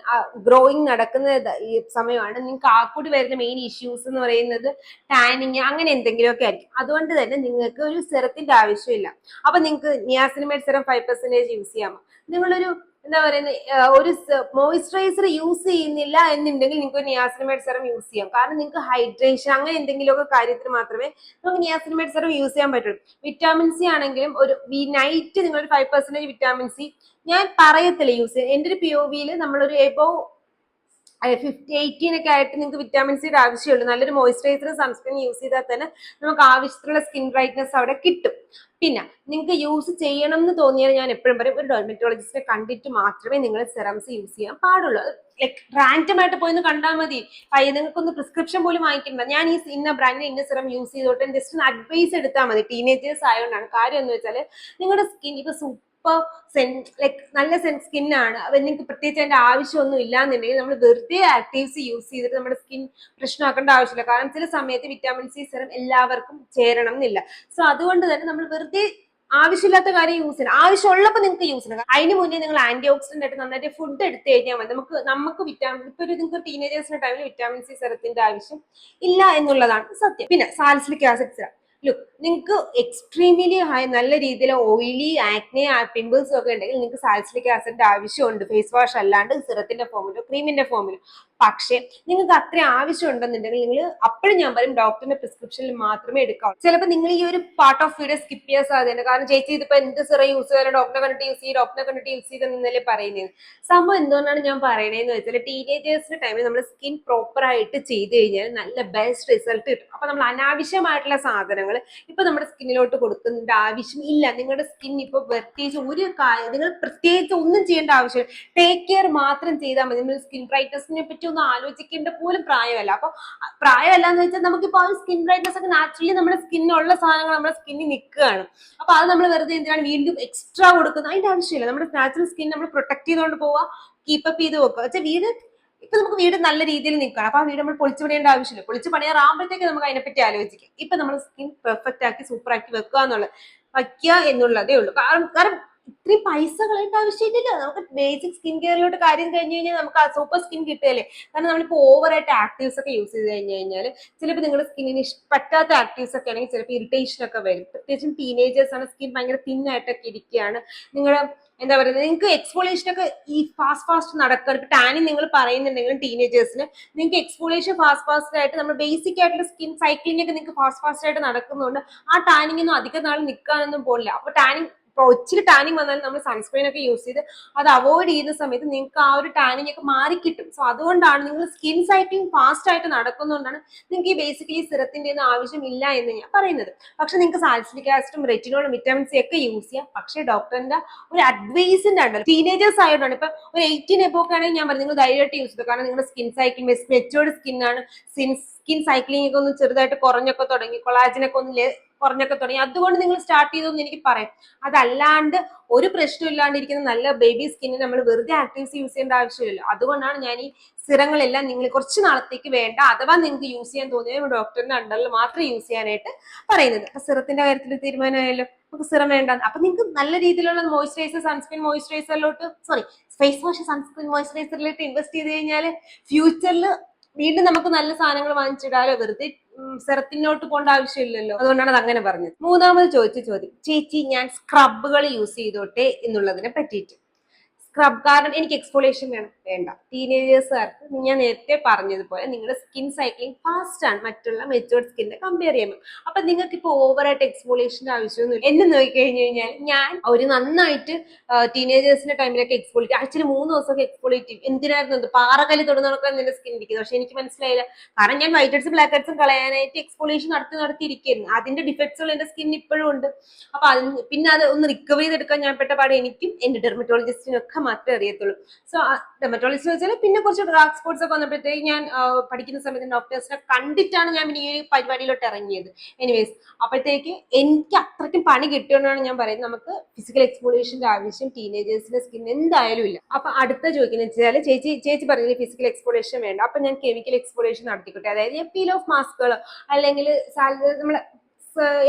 ഗ്രോയിങ് നടക്കുന്ന ഈ സമയമാണ്. നിങ്ങൾക്ക് ആ കൂടി വരുന്ന മെയിൻ ഇഷ്യൂസ് എന്ന് പറയുന്നത് ടാനിങ് അങ്ങനെ എന്തെങ്കിലുമൊക്കെ ആയിരിക്കും. അതുകൊണ്ട് തന്നെ നിങ്ങൾക്ക് ഒരു സിറത്തിന്റെ ആവശ്യമില്ല. അപ്പൊ നിങ്ങൾക്ക് നിയാസിനമൈഡ് സിറം 5% യൂസ് ചെയ്യാമോ? നിങ്ങളൊരു എന്താ പറയുന്നത് ഒരു മോയിസ്ചറൈസർ യൂസ് ചെയ്യുന്നില്ല എന്നുണ്ടെങ്കിൽ നിങ്ങൾക്ക് നിയാസിനമൈഡ് സെറം യൂസ് ചെയ്യാം. കാരണം നിങ്ങൾക്ക് ഹൈഡ്രേഷൻ അങ്ങനെ എന്തെങ്കിലുമൊക്കെ കാര്യത്തിന് മാത്രമേ നമുക്ക് നിയാസിനമൈഡ് സെറം യൂസ് ചെയ്യാൻ പറ്റുള്ളൂ. വിറ്റാമിൻ സി ആണെങ്കിലും ഒരു നൈറ്റ് നിങ്ങളൊരു 5% വിറ്റാമിൻ സി ഞാൻ പറയത്തില്ല യൂസ് ചെയ്യാൻ. എൻ്റെ ഒരു POVയിൽ നമ്മളൊരു എബോവ് 18 ഒക്കെ ആയിട്ട് നിങ്ങൾക്ക് വിറ്റാമിൻ സിയുടെ ആവശ്യമുള്ളൂ. നല്ലൊരു മോയിസ്ചറൈസർ സൺസ്ക്രീൻ യൂസ് ചെയ്താൽ തന്നെ നമുക്ക് ആവശ്യത്തിലുള്ള സ്കിൻ ബ്രൈറ്റ്നസ് അവിടെ കിട്ടും. പിന്നെ നിങ്ങൾക്ക് യൂസ് ചെയ്യണം എന്ന് തോന്നിയാൽ ഞാൻ എപ്പോഴും പറയും, ഒരു ഡെർമറ്റോളജിസ്റ്റിനെ കണ്ടിട്ട് മാത്രമേ നിങ്ങൾ സെറംസ് യൂസ് ചെയ്യാൻ പാടുള്ളൂ. ലൈക്ക് റാൻഡം ആയിട്ട് പോയിന്ന് കണ്ടാൽ മതി. നിങ്ങൾക്കൊന്ന് പ്രിസ്ക്രിപ്ഷൻ പോലും വാങ്ങിക്കണ്ട. ഞാൻ ഈ ഇന്ന ബ്രാൻഡിന് ഇന്ന സെറം യൂസ് ചെയ്തോട്ടെ ജസ്റ്റ് ഒന്ന് അഡ്വൈസ് എടുത്താൽ മതി. ടീനേജേഴ്സ് ആയതുകൊണ്ടാണ്. കാര്യം എന്ന് വെച്ചാൽ നിങ്ങളുടെ സ്കിൻ ഇപ്പൊ ലൈക്ക് നല്ല സ്കിന്നാണ്, അത് നിങ്ങൾക്ക് പ്രത്യേകിച്ച് അതിന്റെ ആവശ്യമൊന്നും ഇല്ലാന്നുണ്ടെങ്കിൽ നമ്മൾ വെറുതെ ആക്റ്റീവ്സ് യൂസ് ചെയ്തിട്ട് നമ്മുടെ സ്കിൻ പ്രശ്നമാക്കേണ്ട ആവശ്യമില്ല. കാരണം ചില സമയത്ത് വിറ്റാമിൻ സി സെറം എല്ലാവർക്കും ചേരണം എന്നില്ല. സോ അതുകൊണ്ട് തന്നെ നമ്മൾ വെറുതെ ആവശ്യമില്ലാത്ത കാര്യം യൂസ് ചെയ്യണം. ആവശ്യമുള്ളപ്പോൾ നിങ്ങൾക്ക് യൂസ് ചെയ്യണം. അതിന് മുന്നേ നിങ്ങൾ ആന്റി ഓക്സിഡന്റ് ആയിട്ട് നന്നായിട്ട് ഫുഡ് എടുത്തു കഴിഞ്ഞാൽ മതി. നമുക്ക് വിറ്റാമിൻ ഇപ്പൊ ഒരു നിങ്ങൾക്ക് ടീനേജേഴ്സിന്റെ ടൈമിൽ വിറ്റാമിൻ സി സെറത്തിന്റെ ആവശ്യം ഇല്ല എന്നുള്ളതാണ് സത്യം. പിന്നെ സാലിസിലിക് ആസിഡ് സെറം, ലുക്ക് നിങ്ങൾക്ക് എക്സ്ട്രീംലി ഹൈ നല്ല രീതിയിൽ ഓയിലി ആക്നെ പിമ്പിൾസും ഒക്കെ ഉണ്ടെങ്കിൽ നിങ്ങൾക്ക് സാലിസിലിക് ആസിഡിന്റെ ആവശ്യമുണ്ട്. ഫേസ് വാഷ് അല്ലാണ്ട് സിറത്തിന്റെ ഫോമിലോ ക്രീമിന്റെ ഫോമിലോ. പക്ഷേ നിങ്ങൾക്ക് അത്ര ആവശ്യം ഉണ്ടെന്നുണ്ടെങ്കിൽ നിങ്ങൾ അപ്പോഴും ഞാൻ പറയും ഡോക്ടറിന്റെ പ്രിസ്ക്രിപ്ഷനിൽ മാത്രമേ എടുക്കാവൂ. ചിലപ്പോൾ നിങ്ങൾ ഈ ഒരു പാർട്ട് ഓഫ് വീഡിയോ സ്കിപ്പ് ചെയ്യാൻ സാധ്യതയുണ്ട്. കാരണം ചേച്ചി ഇതിപ്പോ എന്ത് സിറം യൂസ് ചെയ്യാൻ ഡോക്ടറെ കണ്ടിട്ട് യൂസ് ചെയ്യും, ഡോക്ടറെ കണ്ടിട്ട് യൂസ് ചെയ്തെന്നല്ലേ പറയുന്നത്. സംഭവം എന്തുകൊണ്ടാണ് ഞാൻ പറയണതെന്ന് വെച്ചാൽ ടീനേജേഴ്സിന്റെ ടൈമിൽ നമ്മൾ സ്കിൻ പ്രോപ്പർ ആയിട്ട് ചെയ്ത് കഴിഞ്ഞാൽ നല്ല ബെസ്റ്റ് റിസൾട്ട് കിട്ടും. അപ്പൊ നമ്മൾ അനാവശ്യമായിട്ടുള്ള സാധനങ്ങൾ ഇപ്പൊ നമ്മുടെ സ്കിന്നിലോട്ട് കൊടുക്കേണ്ട ആവശ്യം ഇല്ല. നിങ്ങളുടെ സ്കിൻ ഇപ്പൊ പ്രത്യേകിച്ച് ഒരു നിങ്ങൾ പ്രത്യേകിച്ച് ഒന്നും ചെയ്യേണ്ട ആവശ്യം, ടേക്ക് കെയർ മാത്രം ചെയ്താൽ മതി. നിങ്ങൾ സ്കിൻ ബ്രൈറ്റ്നസിനെ പറ്റി ഒന്നും ആലോചിക്കേണ്ട പോലും പ്രായമല്ല. അപ്പൊ പ്രായമല്ല എന്ന് വെച്ചാൽ നമുക്കിപ്പോ ആ സ്കിൻ ബ്രൈറ്റ്നസ് ഒക്കെ നാച്ചുറലി നമ്മുടെ സ്കിന്നിലുള്ള സാധനങ്ങൾ നമ്മുടെ സ്കിന്നിൽ നിൽക്കുകയാണ്. അപ്പൊ അത് നമ്മൾ വെറുതെ എന്തിനാണ് വീണ്ടും എക്സ്ട്രാ കൊടുക്കുന്നത്? അതിന്റെ ആവശ്യമില്ല. നമ്മുടെ നാച്ചുറൽ സ്കിൻ നമ്മൾ പ്രൊട്ടക്ട് ചെയ്തുകൊണ്ട് പോവുക, കീപ്പപ്പ് ചെയ്ത് വെക്കുക. വെച്ചാൽ വീട് ഇപ്പൊ നമുക്ക് വീട് നല്ല രീതിയിൽ നിൽക്കണം. അപ്പൊ ആ വീട് നമ്മൾ പൊളിച്ചു പണിയേണ്ട ആവശ്യമില്ല. പൊളിച്ചു പണിയാറാകുമ്പോഴത്തേക്ക് നമുക്ക് അതിനെപ്പറ്റി ആലോചിക്കാം. ഇപ്പൊ നമ്മൾ സ്കിൻ പെർഫെക്റ്റ് ആക്കി സൂപ്പർ ആക്കി വയ്ക്കുക എന്നുള്ളതേ ഉള്ളൂ. കാരണം ഇത്രയും പൈസ കളയേണ്ട ആവശ്യമില്ലല്ലോ. നമുക്ക് ബേസിക് സ്കിൻ കെയറിലോട്ട് കാര്യം കഴിഞ്ഞ് കഴിഞ്ഞാൽ നമുക്ക് ആ സൂപ്പർ സ്കിൻ കിട്ടുകയല്ലേ. കാരണം നമ്മളിപ്പോൾ ഓവറായിട്ട് ആക്റ്റീവ്സ് ഒക്കെ യൂസ് ചെയ്ത് കഴിഞ്ഞ് കഴിഞ്ഞാൽ ചിലപ്പോൾ നിങ്ങളുടെ സ്കിന്നിന് പറ്റാത്ത ആക്റ്റീവ്സ് ഒക്കെ ആണെങ്കിൽ ചിലപ്പോൾ ഇറിറ്റേഷൻ ഒക്കെ വരും. പ്രത്യേകിച്ചും ടീനേജേഴ്സ് ആണ്, സ്കിൻ ഭയങ്കര തിന്നായിട്ടൊക്കെ ഇരിക്കുകയാണ്. നിങ്ങളുടെ എന്താ പറയുന്നത്, നിങ്ങൾക്ക് എക്സ്ഫോളിയേഷൻ ഒക്കെ ഈ ഫാസ്റ്റ് നടക്കുക. ഇപ്പൊ ടാനിങ് നിങ്ങൾ പറയുന്നുണ്ടെങ്കിലും ടീനേജേഴ്സിന് നിങ്ങൾക്ക് എക്സ്ഫോളിയേഷൻ ഫാസ്റ്റ് ആയിട്ട് നമ്മൾ ബേസിക് ആയിട്ടുള്ള സ്കിൻ സൈക്ലിംഗ് ഒക്കെ നിങ്ങൾക്ക് ഫാസ്റ്റ് ആയിട്ട് നടക്കുന്നതുകൊണ്ട് ആ ടാനിങ് ഒന്നും അധികം നാൾ നിൽക്കാനൊന്നും പോകില്ല. അപ്പൊ ഒത്തിരി ടാനിങ് വന്നാലും നമ്മൾ സൺസ്ക്രീൻ ഒക്കെ യൂസ് ചെയ്ത് അത് അവോയ്ഡ് ചെയ്യുന്ന സമയത്ത് നിങ്ങൾക്ക് ആ ഒരു ടാനിങ് ഒക്കെ മാറിക്കിട്ടും. സോ അതുകൊണ്ടാണ് നിങ്ങൾ സ്കിൻ സൈക്ലിംഗ് ഫാസ്റ്റ് ആയിട്ട് നടക്കുന്നതുകൊണ്ടാണ് നിങ്ങൾക്ക് ഈ ബേസിക്കലി സിറത്തിന്റെ ഒന്നും ആവശ്യമില്ല എന്ന് ഞാൻ പറയുന്നത്. പക്ഷെ നിങ്ങൾക്ക് സാലിസിലിക് ആസിഡും റെറ്റിനോളും വിറ്റാമിൻ സി ഒക്കെ യൂസ് ചെയ്യാം. പക്ഷേ ഡോക്ടറിന്റെ ഒരു അഡ്വൈസിന്റെ ഉണ്ടല്ലോ, ടീനേജേഴ്സ് ആയതുകൊണ്ട് ഇപ്പൊ ഒരു 18 എബോക്ക് ആണെങ്കിൽ ഞാൻ പറഞ്ഞു നിങ്ങൾ ധൈര്യമായിട്ട് യൂസ് ചെയ്തു. കാരണം നിങ്ങളുടെ സ്കിൻ സൈക്ലിംഗ് മെച്ചുവേർഡ് സ്കിന്നാണ്. സ്കിൻ സൈക്ലിംഗ് ഒക്കെ ഒന്ന് ചെറുതായിട്ട് കുറഞ്ഞൊക്കെ തുടങ്ങി, കൊളാജനൊക്കെ ഒന്ന് കുറഞ്ഞൊക്കെ തുടങ്ങി, അതുകൊണ്ട് നിങ്ങൾ സ്റ്റാർട്ട് ചെയ്തെന്ന് എനിക്ക് പറയാം. അതല്ലാണ്ട് ഒരു പ്രശ്നം ഇല്ലാണ്ടിരിക്കുന്ന നല്ല ബേബി സ്കിന്നിന് നമ്മൾ വെറുതെ ആക്റ്റീവ്സ് യൂസ് ചെയ്യേണ്ട ആവശ്യമില്ലല്ലോ. അതുകൊണ്ടാണ് ഞാൻ ഈ സിറങ്ങളെല്ലാം നിങ്ങൾ കുറച്ച് നാളത്തേക്ക് വേണ്ട, അഥവാ നിങ്ങൾക്ക് യൂസ് ചെയ്യാൻ തോന്നിയാൽ ഡോക്ടറിന്റെ അണ്ടറിൽ മാത്രം യൂസ് ചെയ്യാനായിട്ട് പറയുന്നത്. അപ്പൊ സിറത്തിന്റെ കാര്യത്തിൽ തീരുമാനമായല്ലോ, നമുക്ക് സിറം വേണ്ട. അപ്പൊ നിങ്ങൾക്ക് നല്ല രീതിയിലുള്ള മോയ്സ്ചറൈസർ, സൺസ്ക്രീൻ മോയ്സ്ചറൈസറിലോട്ട് ഫേസ് വാഷ്, സൺസ്ക്രീൻ മോയ്സ്ചറൈസറിലോട്ട് ഇൻവെസ്റ്റ് ചെയ്ത് കഴിഞ്ഞാൽ ഫ്യൂച്ചറിൽ വീണ്ടും നമുക്ക് നല്ല സാധനങ്ങൾ വാങ്ങിച്ചിടാലോ. വെറുതെ സിറത്തിനോട്ട് പോകേണ്ട ആവശ്യമില്ലല്ലോ. അതുകൊണ്ടാണ് അത് അങ്ങനെ പറഞ്ഞത്. മൂന്നാമത് ചോദിച്ച ചോദ്യം, ചേച്ചി ഞാൻ സ്ക്രബുകൾ യൂസ് ചെയ്തോട്ടെ എന്നുള്ളതിനെ പറ്റിയിട്ട്. സ്ക്രബ് കാരണം എനിക്ക് എക്സ്ഫോളിയേഷൻ വേണ്ട. ടീനേജേഴ്സുകാർക്ക് ഞാൻ നേരത്തെ പറഞ്ഞതുപോലെ നിങ്ങളുടെ സ്കിൻ സൈക്ലിംഗ് ഫാസ്റ്റ് ആണ് മറ്റുള്ള മെച്ചുവേർഡ് സ്കിന്നെ കമ്പയർ ചെയ്യുമ്പോൾ. അപ്പൊ നിങ്ങൾക്ക് ഇപ്പോൾ ഓവറായിട്ട് എക്സ്ഫോളിയേഷന്റെ ആവശ്യമൊന്നുമില്ല. എന്നെ നോക്കി കഴിഞ്ഞു കഴിഞ്ഞാൽ ഞാൻ ഒരു നന്നായിട്ട് ടീനേജേഴ്സിന്റെ ടൈമിലൊക്കെ എക്സ്ഫോളിയേറ്റ് ആഴ്ചയിൽ 3 ദിവസമൊക്കെ എക്സ്ഫോളിയേറ്റ് ചെയ്യും. എന്തിനായിരുന്നു അത് പാറകല്ല് തൊടുന്ന നടക്കാൻ നിന്റെ സ്കിൻ ഇരിക്കുന്നത്. പക്ഷെ എനിക്ക് മനസ്സിലായില്ല. കാരണം ഞാൻ വൈറ്റ് ഹെഡ്സും ബ്ലാക്ക് ഹെഡ്സും കളയാനായിട്ട് എക്സ്ഫോളിയേഷൻ നടത്തിയിരിക്കുന്നു. അതിന്റെ ഡിഫക്ട്സുകൾ എന്റെ സ്കിൻ ഇപ്പോഴും ഉണ്ട്. അപ്പൊ പിന്നെ അത് ഒന്ന് റിക്കവർ ചെയ്തെടുക്കാൻ ഞാൻ പെട്ട പാടെ എനിക്കും എന്റെ ഡെർമറ്റോളജിസ്റ്റിനും ഒക്കെ മാത്രമേ അറിയത്തുള്ളൂ. സോ ഡെർമറ്റോളജിസ്റ്റ് വെച്ചാൽ പിന്നെ കുറച്ച് ഡാർക്ക് സ്പോട്സ് ഒക്കെ വന്നപ്പോഴത്തേക്ക് ഞാൻ പഠിക്കുന്ന സമയത്ത് ഡോക്ടേഴ്സിനെ കണ്ടിട്ടാണ് ഞാൻ പിന്നെ ഈ പരിപാടിയിലോട്ട് ഇറങ്ങിയത്. എനിവേസ് അപ്പോഴത്തേക്ക് എനിക്ക് അത്രയ്ക്കും പണി കിട്ടിയോണ്ടാണ് ഞാൻ പറയുന്നത് നമുക്ക് ഫിസിക്കൽ എക്സ്പോളിയേഷന്റെ ആവശ്യം ടീനേജേഴ്സിന്റെ സ്കിൻ എന്തായാലും ഇല്ല. അപ്പൊ അടുത്ത ചോദിക്കുന്നത് വെച്ചാൽ ചേച്ചി പറഞ്ഞില്ല ഫിസിക്കൽ എക്സ്പോളിയേഷൻ വേണ്ട, അപ്പൊ ഞാൻ കെമിക്കൽ എക്സ്പോളിയേഷൻ നടത്തിക്കോട്ടെ. അതായത് പീൽ ഓഫ് മാസ്കുകൾ അല്ലെങ്കിൽ നമ്മളെ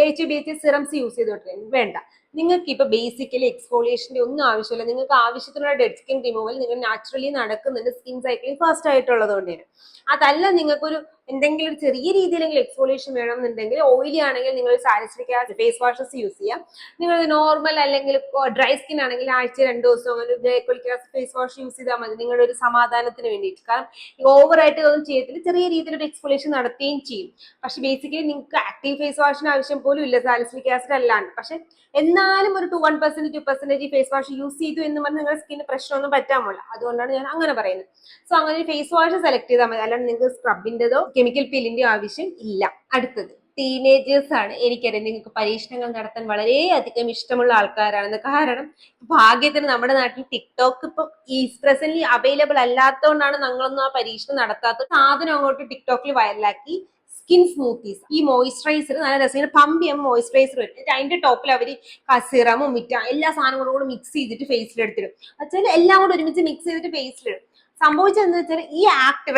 HBH സിറംസ് യൂസ് ചെയ്തോട്ടെ? വേണ്ട. നിങ്ങൾക്ക് ഇപ്പൊ ബേസിക്കലി എക്സ്ഫോളിയേഷന്റെ ഒന്നും ആവശ്യമില്ല. നിങ്ങൾക്ക് ആവശ്യത്തിനുള്ള ഡെഡ് സ്കിൻ റിമൂവൽ നിങ്ങൾ നാച്ചുറലി നടക്കുന്നുണ്ട്, സ്കിൻ സൈക്ലിംഗ് ഫാസ്റ്റ് ആയിട്ടുള്ളത് കൊണ്ട് തന്നെ. അതല്ല നിങ്ങൾക്കൊരു എന്തെങ്കിലും ഒരു ചെറിയ രീതിയിലെങ്കിലും എക്സ്ഫോളിയേഷൻ വേണമെന്നുണ്ടെങ്കിൽ, ഓയിലി ആണെങ്കിൽ നിങ്ങൾ salicylic acid face washes use ചെയ്യാം. നിങ്ങൾ നോർമൽ അല്ലെങ്കിൽ ഡ്രൈ സ്കിൻ ആണെങ്കിൽ ആഴ്ച 2 ദിവസം ഒരു glycolic acid face wash use ചെയ്താൽ മതി, നിങ്ങളുടെ ഒരു സമാധാനത്തിന് വേണ്ടിയിട്ട്. കാരണം ഓവറായിട്ട് ഒന്നും ചെയ്യത്തില്ല, ചെറിയ രീതിയിലൊരു എക്സ്ഫോളിയേഷൻ നടത്തുകയും ചെയ്യും. പക്ഷെ ബേസിക്കലി നിങ്ങൾക്ക് ആക്റ്റീവ് ഫേസ് വാഷിന് ആവശ്യം പോലും ഇല്ല സാലിസിലിക് ആസിഡ് അല്ലാണ്ട്. പക്ഷെ എന്നാലും ഒരു 1% 2% ഫേസ് വാഷ് യൂസ് ചെയ്തു എന്ന് പറഞ്ഞാൽ നിങ്ങളുടെ സ്കിന്നിന് പ്രശ്നമൊന്നും പറ്റാൻ അതുകൊണ്ടാണ് ഞാൻ അങ്ങനെ പറയുന്നത്. സോ അങ്ങനെ ഒരു ഫേസ് വാഷ് സെലക്ട് ചെയ്താൽ മതി, അല്ലാണ്ട് നിങ്ങൾക്ക് സ്ക്രബിന്റെതോ കെമിക്കൽ പീലിന്റെയോ ആവശ്യം ഇല്ല. അടുത്തത് ടീനേജേഴ്സ് ആണ്. എനിക്കറിയാം നിങ്ങൾക്ക് പരീക്ഷണങ്ങൾ നടത്താൻ വളരെയധികം ഇഷ്ടമുള്ള ആൾക്കാരാണെന്ന്. കാരണം ഭാഗ്യത്തിന് നമ്മുടെ നാട്ടിൽ ടിക്ടോക്ക് ഇപ്പം ഈ പ്രസന്റ്ലി അവൈലബിൾ അല്ലാത്തതുകൊണ്ടാണ് ഞങ്ങളൊന്നും ആ പരീക്ഷണം നടത്താത്തത്. സാധനം അങ്ങോട്ട് ടിക്ടോക്കിൽ വൈറലാക്കി സ്കിൻ സ്മൂത്തീസ്, ഈ മോയിസ്ചറൈസർ നല്ല രസം പമ്പ് ചെയ്യുമ്പോൾ മോയിസ്ചറൈസർ വരും. അതിന്റെ ടോപ്പിൽ അവര് സിറമും എല്ലാ സാധനങ്ങളും കൂടെ മിക്സ് ചെയ്തിട്ട് ഫേസിലെടുത്തിടും. വെച്ചാൽ എല്ലാം കൂടെ ഒരുമിച്ച് മിക്സ് ചെയ്തിട്ട് ഫേസിലിടും. സംഭവിച്ചതെന്ന് വെച്ചാൽ ഈ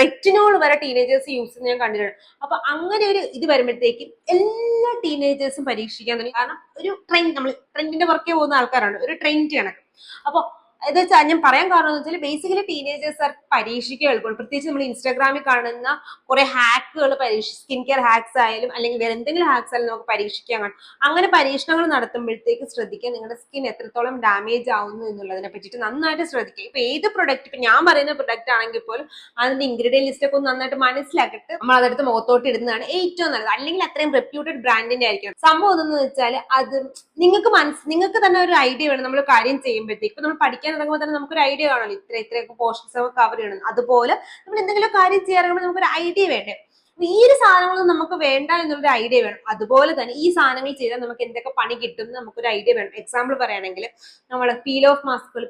റെറ്റിനോൾ വരെ ടീനേജേഴ്സ് യൂസ് ചെയ്യുന്നത് ഞാൻ കണ്ടിട്ടുണ്ട്. അപ്പൊ അങ്ങനെ ഒരു ഇത് വരുമ്പോഴത്തേക്കും എല്ലാ ടീനേജേഴ്സും പരീക്ഷിക്കാൻ തുടങ്ങി. കാരണം ഒരു ട്രെൻഡ്, നമ്മൾ ട്രെൻഡിന്റെ പുറകെ പോകുന്ന ആൾക്കാരാണ്, ഒരു ട്രെൻഡ് കണക്ക്. അപ്പൊ ഇത് വെച്ചാൽ ഞാൻ പറയാൻ കാരണം എന്ന് വെച്ചാൽ ബേസിക്കലി ടീനേജേഴ്സ് പരീക്ഷിക്കുക എളുപ്പമാണ്. പ്രത്യേകിച്ച് നമ്മൾ ഇൻസ്റ്റാഗ്രാമിൽ കാണുന്ന കുറെ ഹാക്കുകൾ സ്കിൻ കെയർ ഹാക്സ് ആയാലും അല്ലെങ്കിൽ വേറെ എന്തെങ്കിലും ഹാക്സ് ആയാലും നമുക്ക് പരീക്ഷിക്കാൻ കാണും. അങ്ങനെ പരീക്ഷണങ്ങൾ നടത്തുമ്പോഴത്തേക്ക് ശ്രദ്ധിക്കുക നിങ്ങളുടെ സ്കിൻ എത്രത്തോളം ഡാമേജ് ആവുന്നു എന്നുള്ളതിനെ പറ്റിയിട്ട് നന്നായിട്ട് ശ്രദ്ധിക്കുക. ഇപ്പൊ ഏത് പ്രൊഡക്റ്റ്, ഇപ്പൊ ഞാൻ പറയുന്ന പ്രൊഡക്റ്റ് ആണെങ്കിൽ പോലും അതിന്റെ ഇൻഗ്രീഡിയൻ ലിസ്റ്റ് ഒക്കെ ഒന്ന് നന്നായിട്ട് മനസ്സിലാക്കിയിട്ട് നമ്മൾ അതെടുത്ത് മുഖത്തോട്ട് ഇടുന്നതാണ് ഏറ്റവും നല്ലത്. അല്ലെങ്കിൽ അത്രയും റെപ്യൂട്ടഡ് ബ്രാൻഡിന്റെ ആയിരിക്കണം. സംഭവം എന്ന് വെച്ചാൽ അത് നിങ്ങൾക്ക് തന്നെ ഒരു ഐഡിയ വേണം നമ്മൾ കാര്യം ചെയ്യുമ്പോഴത്തേക്ക്. ഇപ്പൊ നമ്മൾ പഠിക്കാൻ ഇറങ്ങുമ്പോൾ തന്നെ നമുക്കൊരു ഐഡിയ കാണുമല്ലോ, ഇത്രയൊക്കെ പോർഷൻസ് നമുക്ക് കവർ ചെയ്യണം. അതുപോലെ നമ്മൾ എന്തെങ്കിലും കാര്യം ചെയ്യാറുമ്പോൾ നമുക്കൊരു ഐഡിയ വേണ്ടേ. ഈ ഒരു സാധനങ്ങളൊന്നും നമുക്ക് വേണ്ട എന്നുള്ളൊരു ഐഡിയ വേണം. അതുപോലെ തന്നെ ഈ സാധനങ്ങൾ ചെയ്താൽ നമുക്ക് എന്തൊക്കെ പണി കിട്ടും നമുക്കൊരു ഐഡിയ വേണം. എക്സാമ്പിൾ പറയുകയാണെങ്കിൽ നമ്മൾ പീൽ ഓഫ് മാസ്കുകൾ,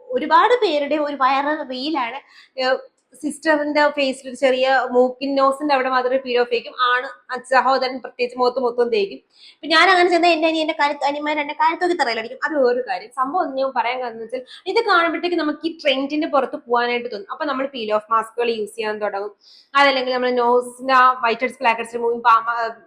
ഒരുപാട് പേരുടെ ഒരു വൈറൽ റീലാണ് സിസ്റ്ററിന്റെ ഫേസിൽ ഒരു ചെറിയ മൂക്കിൻ നോസിന്റെ അവിടെ മാത്രമേ പീൽ ഓഫ് തേക്കും, ആണ് സഹോദരൻ പ്രത്യേകിച്ച് മൊത്തം തേക്കും. ഇപ്പൊ ഞാൻ അങ്ങനെ ചെന്നാൽ എന്റെ അനിമാർ എന്റെ കാര്യത്തൊക്കെ തറയിലടിക്കും. അത് വേറൊരു കാര്യം. സംഭവം ഞാൻ പറയാൻ കാരണം വെച്ചാൽ ഇത് കാണുമ്പോഴത്തേക്ക് നമുക്ക് ഈ ട്രെൻഡിന്റെ പുറത്ത് പോകാനായിട്ട് തോന്നും. അപ്പൊ നമ്മൾ പീൽ ഓഫ് മാസ്കുകൾ യൂസ് ചെയ്യാൻ തുടങ്ങും. അതല്ലെങ്കിൽ നമ്മൾ നോസിന്റെ വൈറ്റ് ഹെഡ്സ് ബ്ലാക്ക് ഹെഡ്സ്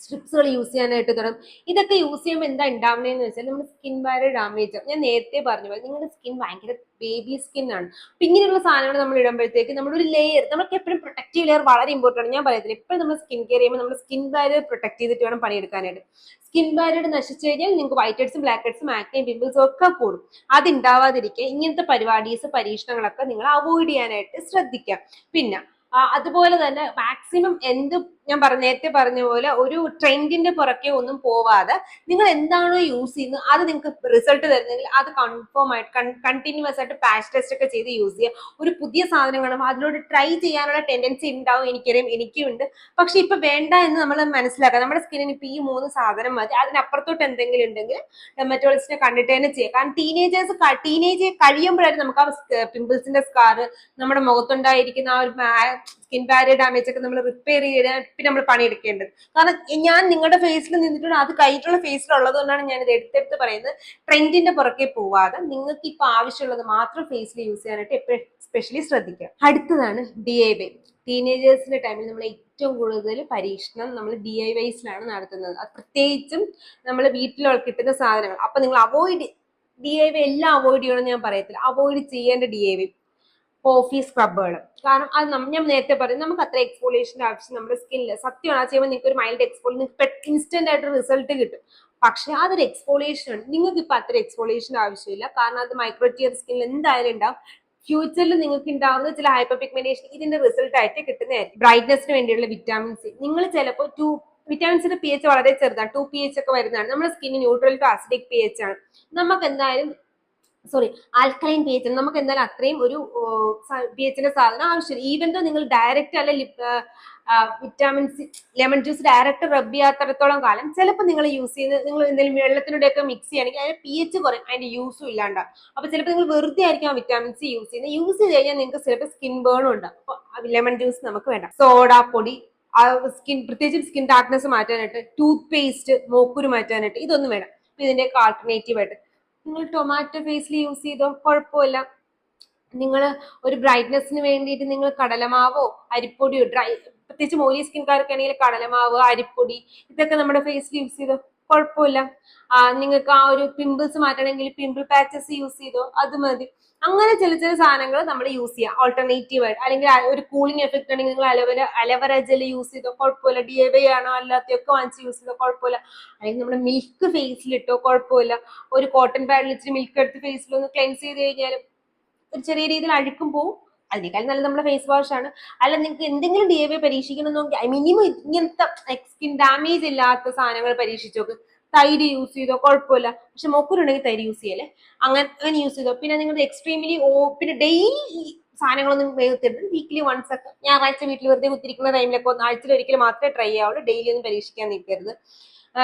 സ്ട്രിപ്സുകൾ യൂസ് ചെയ്യാനായിട്ട് തുടങ്ങും. ഇതൊക്കെ യൂസ് ചെയ്യുമ്പോൾ എന്താ ഉണ്ടാവുന്നതെന്ന് വെച്ചാൽ നമ്മുടെ സ്കിൻ ബാരിയർ ഡാമേജ് ആവും. ഞാൻ നേരത്തെ പറഞ്ഞ പോലെ നിങ്ങളുടെ സ്കിൻ ഭയങ്കര ബേബി സ്കിൻ ആണ്. അപ്പൊ ഇങ്ങനെയുള്ള സാധനങ്ങൾ നമ്മൾ ഇടുമ്പോഴത്തേക്ക് നമ്മളൊരു ലെയർ, നമുക്ക് എപ്പോഴും പ്രൊട്ടക്റ്റീവ് ലെയർ വളരെ ഇമ്പോർട്ടൻ്റ് ആണ്. ഞാൻ പറയത്തില്ല, എപ്പോഴും നമ്മൾ സ്കിൻ കെയർ ചെയ്യുമ്പോൾ നമ്മൾ സ്കിൻ ബാരിയർ പ്രൊട്ടക്ട് ചെയ്തിട്ട് വേണം പണിയെടുക്കാനായിട്ട്. സ്കിൻ ബാരിയർ നശിച്ചു കഴിഞ്ഞാൽ നിങ്ങൾക്ക് വൈറ്റ് ഹെഡ്സും ബ്ലാക്ക് ഹെഡ്സും ആക്നെയും പിമ്പിൾസും ഒക്കെ കൂടും. അത് ഉണ്ടാവാതിരിക്കുക ഇങ്ങനത്തെ പരീക്ഷണങ്ങളൊക്കെ നിങ്ങൾ അവോയ്ഡ് ചെയ്യാനായിട്ട് ശ്രദ്ധിക്കാം. പിന്നെ അതുപോലെ തന്നെ മാക്സിമം ഞാൻ നേരത്തെ പറഞ്ഞ പോലെ ഒരു ട്രെൻഡിന്റെ പുറകെ ഒന്നും പോവാതെ നിങ്ങൾ എന്താണോ യൂസ് ചെയ്യുന്നത് അത് നിങ്ങൾക്ക് റിസൾട്ട് തരുന്നെങ്കിൽ അത് കൺഫേം ആയിട്ട് കണ്ടിന്യൂസ് ആയിട്ട് പാച്ച് ടെസ്റ്റ് ഒക്കെ ചെയ്ത് യൂസ് ചെയ്യുക. ഒരു പുതിയ സാധനം കാണുമ്പോൾ അതിനോട് ട്രൈ ചെയ്യാനുള്ള ടെൻഡൻസി ഉണ്ടാവും, എനിക്കറിയാം, എനിക്കുണ്ട്. പക്ഷെ ഇപ്പൊ വേണ്ട എന്ന് നമ്മൾ മനസ്സിലാക്കാം. നമ്മുടെ സ്കിന്നിന് ഇപ്പൊ ഈ 3 സാധനം മതി, അതിനപ്പുറത്തോട്ട് എന്തെങ്കിലും ഉണ്ടെങ്കിൽ ഡെർമറ്റോളജിസ്റ്റിനെ കണ്ടിട്ട് തന്നെ ചെയ്യാം. കാരണം ടീനേജ് കഴിയുമ്പോഴായിരുന്നു നമുക്ക് ആ പിമ്പിൾസിന്റെ സ്കാർ, നമ്മുടെ മുഖത്തുണ്ടായിരിക്കുന്ന ആ ഒരു സ്കിൻ ബാരിയർ ഡാമേജ് ഒക്കെ നമ്മൾ റിപ്പയർ ചെയ്യാൻ പിന്നെ നമ്മൾ പണിയെടുക്കേണ്ടത്. കാരണം ഞാൻ നിങ്ങളുടെ ഫേസിൽ നിന്നിട്ടുണ്ട്, അത് കഴിഞ്ഞിട്ടുള്ള ഫേസിലുള്ളത് കൊണ്ടാണ് ഞാൻ ഇത് എടുത്തെടുത്ത് പറയുന്നത്. ട്രെൻഡിന്റെ പുറകെ പോവാതെ നിങ്ങൾക്ക് ഇപ്പൊ ആവശ്യമുള്ളത് മാത്രം ഫേസിൽ യൂസ് ചെയ്യാനായിട്ട് എപ്പോഴും സ്പെഷ്യലി ശ്രദ്ധിക്കുക. അടുത്തതാണ് DIY. ടീനേജേഴ്സിന്റെ ടൈമിൽ നമ്മൾ ഏറ്റവും കൂടുതൽ പരീക്ഷണം നമ്മൾ DIYസിലാണ് നടത്തുന്നത്. അത് പ്രത്യേകിച്ചും നമ്മൾ വീട്ടിൽ കിട്ടുന്ന സാധനങ്ങൾ. അപ്പൊ നിങ്ങൾ DIY എല്ലാം അവോയ്ഡ് ചെയ്യണമെന്ന് ഞാൻ പറയത്തില്ല. അവോയ്ഡ് ചെയ്യേണ്ട DIY കോഫി സ്ക്രബുകൾ. കാരണം അത് ഞാൻ നേരത്തെ പറയും, നമുക്ക് അത്ര എക്സ്പോളിയേഷന്റെ ആവശ്യം നമ്മുടെ സ്കിന്നിൽ സത്യമാണ്. അത് ചെയ്യുമ്പോൾ നിങ്ങൾക്ക് ഒരു മൈൽഡ് നിങ്ങൾക്ക് ഇൻസ്റ്റന്റ് ആയിട്ട് റിസൾട്ട് കിട്ടും. പക്ഷെ അതൊരു എക്സ്പോളിയേഷൻ ആണ്. നിങ്ങൾക്ക് ഇപ്പൊ അത്ര എക്സ്പോളിയേഷന്റെ ആവശ്യമില്ല. കാരണം അത് മൈക്രോറ്റിയർ സ്കിന്നിൽ എന്തായാലും ഉണ്ടാവും. ഫ്യൂച്ചറിൽ നിങ്ങൾക്ക് ഉണ്ടാവുന്ന ചില ഹൈപ്പർ പിഗ്മെന്റേഷൻ ഇതിന്റെ റിസൾട്ട് ആയിട്ട് കിട്ടുന്നതായിരിക്കും. ബ്രൈറ്റ്നസിന് വേണ്ടിയുള്ള വിറ്റാമിൻ സി നിങ്ങൾ ചിലപ്പോൾ വിറ്റാമിൻസിന്റെ pH വളരെ ചെറുതാണ്, 2 pH ഒക്കെ വരുന്നതാണ്. നമ്മുടെ സ്കിന്നിന് ന്യൂട്രൽ ടു അസിഡിക് pH ആണ്. നമുക്ക് എന്തായാലും ആൽക്കലൈൻ pH, നമുക്ക് എന്തായാലും അത്രയും ഒരു pHന്റെ സാധനം ആവശ്യമില്ല. ഈവൻ ദോ നിങ്ങൾ ഡയറക്റ്റ് അല്ല vitamin C lemon juice direct rub ചെയ്യാത്തടത്തോളം കാലം ചിലപ്പോൾ നിങ്ങൾ യൂസ് ചെയ്യുന്നത്, നിങ്ങൾ എന്തെങ്കിലും വെള്ളത്തിനൂടെയൊക്കെ മിക്സ് ചെയ്യുകയാണെങ്കിൽ അതിന്റെ pH കുറയും, അതിന്റെ യൂസും ഇല്ലാണ്ടാവും. അപ്പൊ ചിലപ്പോൾ നിങ്ങൾ വെറുതെ ആയിരിക്കും ആ വിറ്റാമിൻ സി യൂസ് ചെയ്യുന്നത്. യൂസ് ചെയ്ത് കഴിഞ്ഞാൽ നിങ്ങൾക്ക് ചിലപ്പോൾ സ്കിൻ ബേണും ഉണ്ടാവും. അപ്പൊ ലെമൺ ജ്യൂസ് നമുക്ക് വേണ്ട. സോഡാ പൊടി പ്രത്യേകിച്ച് സ്കിൻ ഡാർക്ക്നെസ് മാറ്റാനായിട്ട്, ടൂത്ത് പേസ്റ്റ് മോക്കുരു മാറ്റാനായിട്ട് ഇതൊന്നും വേണം. ഇതിന്റെയൊക്കെ ആൾട്ടർനേറ്റീവ് ആയിട്ട് നിങ്ങൾ ടൊമാറ്റോ ഫേസിൽ യൂസ് ചെയ്തോ കുഴപ്പമില്ല. നിങ്ങൾ ഒരു ബ്രൈറ്റ്നെസ്സിന് വേണ്ടിയിട്ട് നിങ്ങൾ കടലമാവോ അരിപ്പൊടിയോ പ്രത്യേകിച്ച് മോലി സ്കിൻകാർക്ക് ആണെങ്കിൽ കടലമാവ്, അരിപ്പൊടി ഇതൊക്കെ നമ്മുടെ ഫേസിൽ യൂസ് ചെയ്തോ കുഴപ്പമില്ല. നിങ്ങൾക്ക് ആ ഒരു പിമ്പിൾസ് മാറ്റണമെങ്കിൽ പിമ്പിൾ പാച്ചസ് യൂസ് ചെയ്തോ, അത് മതി. അങ്ങനെ ചില സാധനങ്ങൾ നമ്മൾ യൂസ് ചെയ്യാം ഓൾട്ടർനേറ്റീവ് ആയിട്ട്. അല്ലെങ്കിൽ ഒരു കൂളിംഗ് എഫക്ട് ആണെങ്കിൽ നിങ്ങൾ അലവര ജെൽ യൂസ് ചെയ്തോ കുഴപ്പമില്ല. DIY ആണോ അല്ലാത്തൊക്കെ വാങ്ങിച്ച് യൂസ് ചെയ്തോ കുഴപ്പമില്ല. അല്ലെങ്കിൽ നമ്മൾ മിൽക്ക് ഫേസിലിട്ടോ കുഴപ്പമില്ല. ഒരു കോട്ടൺ പാഡിൽ ഇച്ചിരി മിൽക്ക് എടുത്ത് ഫേസിലൊന്ന് ക്ലെൻസ് ചെയ്ത് കഴിഞ്ഞാലും ഒരു ചെറിയ രീതിയിൽ അഴുക്കും പോവും. അതിനേക്കാൾ നല്ല നമ്മുടെ ഫേസ് വാഷ് ആണ്. അല്ല നിങ്ങൾക്ക് എന്തെങ്കിലും DIY പരീക്ഷിക്കണം നോക്കി മിനിമം ഇങ്ങനത്തെ സ്കിൻ ഡാമേജ് ഇല്ലാത്ത സാധനങ്ങൾ പരീക്ഷിച്ചു നോക്ക്. തൈര് യൂസ് ചെയ്തോ കുഴപ്പമില്ല. പക്ഷെ മോക്കുരുണ്ടെങ്കിൽ തൈര് യൂസ് ചെയ്യല്ലേ, അങ്ങനെ യൂസ് ചെയ്തോ. പിന്നെ നിങ്ങൾ എക്സ്ട്രീംലി പിന്നെ ഡെയിലി സാധനങ്ങളൊന്നും വേഗത്തിട്ട് വീക്കിലി വൺസ് ഒക്കെ ഞായറാഴ്ച വീട്ടിൽ വെറുതെ കുത്തിരിക്കുന്ന ടൈമിലൊക്കെ ആഴ്ചയിൽ ഒരിക്കലും മാത്രമേ ട്രൈ ആവുള്ളൂ. ഡെയിലി ഒന്നും പരീക്ഷിക്കാൻ നിൽക്കരുത്.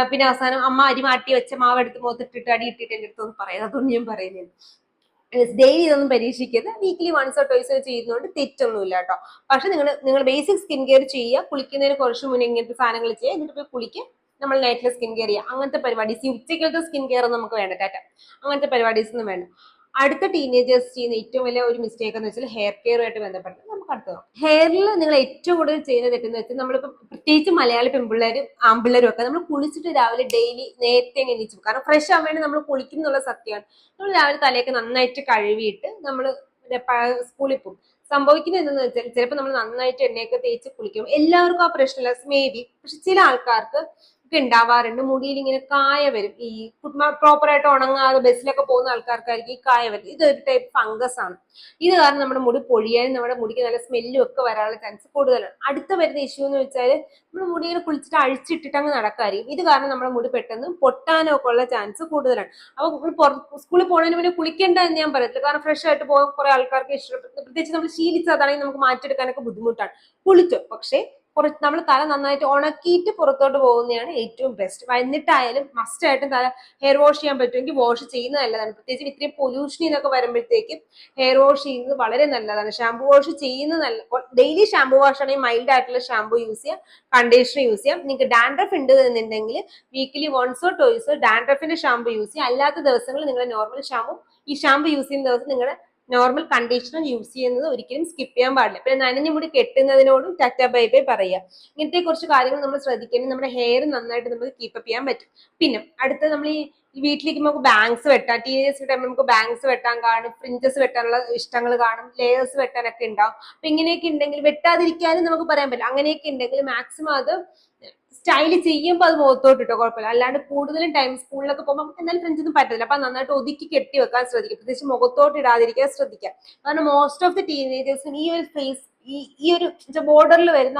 പിന്നെ അവസാനം അമ്മ അരി മാറ്റി വെച്ച മാവ് എടുത്ത് മുഖത്തിട്ടിട്ട് അടി ഇട്ടിട്ട് എൻ്റെ അടുത്തൊന്നും പറയാം, അതൊന്നും ഞാൻ പറയുന്നില്ല. ഡെയിലി ഇതൊന്നും പരീക്ഷിക്കരുത്. വീക്കിലി വൺസോ ടോയ്സോ ചെയ്യുന്നതുകൊണ്ട് തെറ്റൊന്നുമില്ല കേട്ടോ. പക്ഷെ നിങ്ങൾ ബേസിക് സ്കിൻ കെയർ ചെയ്യുക. കുളിക്കുന്നതിന് കുറച്ച് മുന്നേ ഇങ്ങനത്തെ സാധനങ്ങൾ ചെയ്യുക. എന്നിട്ട് പോയി കുളിക്കുക. നമ്മൾ നൈറ്റിൽ സ്കിൻ കെയർ ചെയ്യുക. അങ്ങനത്തെ പരിപാടീസ്, ഉച്ചക്കലത്തെ സ്കിൻ കെയർ ഒന്നും നമുക്ക് വേണ്ട ടാറ്റ. അങ്ങനത്തെ പരിപാടീസ് ഒന്നും വേണ്ട. അടുത്ത ടീനേജേഴ്സ് ചെയ്യുന്ന ഏറ്റവും വലിയ ഒരു മിസ്റ്റേക്ക് എന്ന് വെച്ചാൽ ഹെയർ കെയറുമായിട്ട് ബന്ധപ്പെട്ട് നമുക്ക് അടുത്തത് ഹെയറിൽ നിങ്ങൾ ഏറ്റവും കൂടുതൽ ചെയ്യുന്ന തെറ്റെന്ന് വെച്ചാൽ നമ്മളിപ്പോൾ പ്രത്യേകിച്ച് മലയാളി പെൺപിള്ളേരും ആൺപിള്ളേരും ഒക്കെ നമ്മൾ കുളിച്ചിട്ട് രാവിലെ ഡെയിലി നേരത്തെ അങ്ങ് എണീച്ചു, കാരണം ഫ്രഷ് ആവാൻ വേണ്ടി നമ്മൾ കുളിക്കുന്നുള്ള സത്യമാണ്. നമ്മൾ രാവിലെ തലയൊക്കെ നന്നായിട്ട് കഴുകിയിട്ട് നമ്മൾ സ്കൂളിൽ പോകും. സംഭവിക്കുന്നത് എന്തെന്ന് വെച്ചാൽ ചിലപ്പോൾ നമ്മൾ നന്നായിട്ട് എണ്ണയൊക്കെ തേച്ച് കുളിക്കും, എല്ലാവർക്കും ആ പ്രശ്നമില്ല മേ ബി, പക്ഷെ ചില ആൾക്കാർക്ക് ഒക്കെ ഉണ്ടാവാറുണ്ട്, മുടിയിൽ ഇങ്ങനെ കായ വരും. ഈ പ്രോപ്പർ ആയിട്ട് ഉണങ്ങാതെ ബസ്സിലൊക്കെ പോകുന്ന ആൾക്കാർക്കായിരിക്കും ഈ കായ വരും. ഇതൊരു ടൈപ്പ് ഫംഗസ് ആണ്. ഇത് കാരണം നമ്മുടെ മുടി പൊഴിയാനും നമ്മുടെ മുടിക്ക് നല്ല സ്മെല്ലും ഒക്കെ വരാനുള്ള ചാൻസ് കൂടുതലാണ്. അടുത്ത വരുന്ന ഇഷ്യൂ എന്ന് വെച്ചാൽ നമ്മുടെ മുടി ഇങ്ങനെ കുളിച്ചിട്ട് അഴിച്ചിട്ടിട്ട് അങ്ങ് നടക്കായിരിക്കും. ഇത് കാരണം നമ്മുടെ മുടി പെട്ടെന്ന് പൊട്ടാനോ ഒക്കെ ഉള്ള ചാൻസ് കൂടുതലാണ്. അപ്പൊ സ്കൂളിൽ പോകുന്നതിന് മുന്നേ കുളിക്കേണ്ട എന്ന് ഞാൻ പറയത്തില്ല, കാരണം ഫ്രഷ് ആയിട്ട് പോകാൻ കുറെ ആൾക്കാർക്ക് ഇഷ്ടപ്പെട്ടു, പ്രത്യേകിച്ച് നമ്മൾ ശീലിച്ചതാണെങ്കിൽ നമുക്ക് മാറ്റിയെടുക്കാനൊക്കെ ബുദ്ധിമുട്ടാണ്. കുളിച്ചോ, പക്ഷേ കുറച്ച് നമ്മൾ തല നന്നായിട്ട് ഉണക്കിയിട്ട് പുറത്തോട്ട് പോകുന്നതാണ് ഏറ്റവും ബെസ്റ്റ്. എന്നിട്ടായാലും മസ്റ്റ് ആയിട്ടും തല ഹെയർ വാഷ് ചെയ്യാൻ പറ്റുമെങ്കിൽ വാഷ് ചെയ്യുന്നത് നല്ലതാണ്. പ്രത്യേകിച്ച് ഇത്രയും പൊല്യൂഷനിലൊക്കെ വരുമ്പോഴത്തേക്കും ഹെയർ വാഷ് ചെയ്യുന്നത് വളരെ നല്ലതാണ്. ഷാംപൂ വാഷ് ചെയ്യുന്നത് നല്ല, ഡെയിലി ഷാംപൂ വാഷ് ആണെങ്കിൽ മൈൽഡ് ആയിട്ടുള്ള ഷാംപൂ യൂസ് ചെയ്യാം, കണ്ടീഷണർ യൂസ് ചെയ്യാം. നിങ്ങൾക്ക് ഡാൻഡ്രഫ് ഉണ്ട് എന്നുണ്ടെങ്കിൽ വീക്കിലി വൺസോ ടോയ്സോ ഡാൻഡ്രഫിന്റെ ഷാംപൂ യൂസ് ചെയ്യാം. അല്ലാത്ത ദിവസങ്ങളിൽ നിങ്ങൾ നോർമൽ ഷാമ്പു, ഈ ഷാംപൂ യൂസ് ചെയ്യുന്ന ദിവസം നിങ്ങളുടെ നോർമൽ കണ്ടീഷണർ യൂസ് ചെയ്യുന്നത് ഒരിക്കലും സ്കിപ്പ് ചെയ്യാൻ പാടില്ല. പിന്നെ നനഞ്ഞ മുടി കെട്ടുന്നതിനോടും ടാറ്റ ബൈ ബൈ പറയുക. ഇങ്ങനത്തെ കുറച്ച് കാര്യങ്ങൾ നമ്മൾ ശ്രദ്ധിക്കണം, നമ്മുടെ ഹെയർ നന്നായിട്ട് നമുക്ക് കീപ്പപ്പ് ചെയ്യാൻ പറ്റും. പിന്നെ അടുത്ത നമ്മൾ ഈ വീട്ടിലേക്ക് നമുക്ക് ബാങ്ക്സ് വെട്ടാം, ടീനേജ് ടൈമിൽ നമുക്ക് ബാങ്ക്സ് വെട്ടാൻ കാണും, ഫ്രിഞ്ചസ് വെട്ടാനുള്ള ഇഷ്ടങ്ങൾ കാണും, ലെയേഴ്സ് വെട്ടാനൊക്കെ ഉണ്ടാവും. അപ്പൊ ഇങ്ങനെയൊക്കെ ഉണ്ടെങ്കിൽ വെട്ടാതിരിക്കാനും നമുക്ക് പറയാൻ പറ്റില്ല. അങ്ങനെയൊക്കെ ഉണ്ടെങ്കിൽ മാക്സിമം അത് സ്റ്റൈല് ചെയ്യുമ്പോൾ അത് മുഖത്തോട്ട് ഇട്ടോ കുഴപ്പമില്ല. അല്ലാണ്ട് കൂടുതലും ടൈം സ്കൂളിലൊക്കെ പോകുമ്പോൾ എന്തായാലും ഫ്രണ്ട്സൊന്നും പറ്റില്ല. അപ്പൊ നന്നായിട്ട് ഒതുക്കി കെട്ടി വെക്കാൻ ശ്രദ്ധിക്കുക, പ്രത്യേകിച്ച് മുഖത്തോട്ട് ഇടാതിരിക്കാൻ ശ്രദ്ധിക്കുക. കാരണം മോസ്റ്റ് ഓഫ് ദി ടീനേജേഴ്സിന് ഈ ഒരു ഫേസ് ഈ ഒരു ബോർഡറിൽ വരുന്ന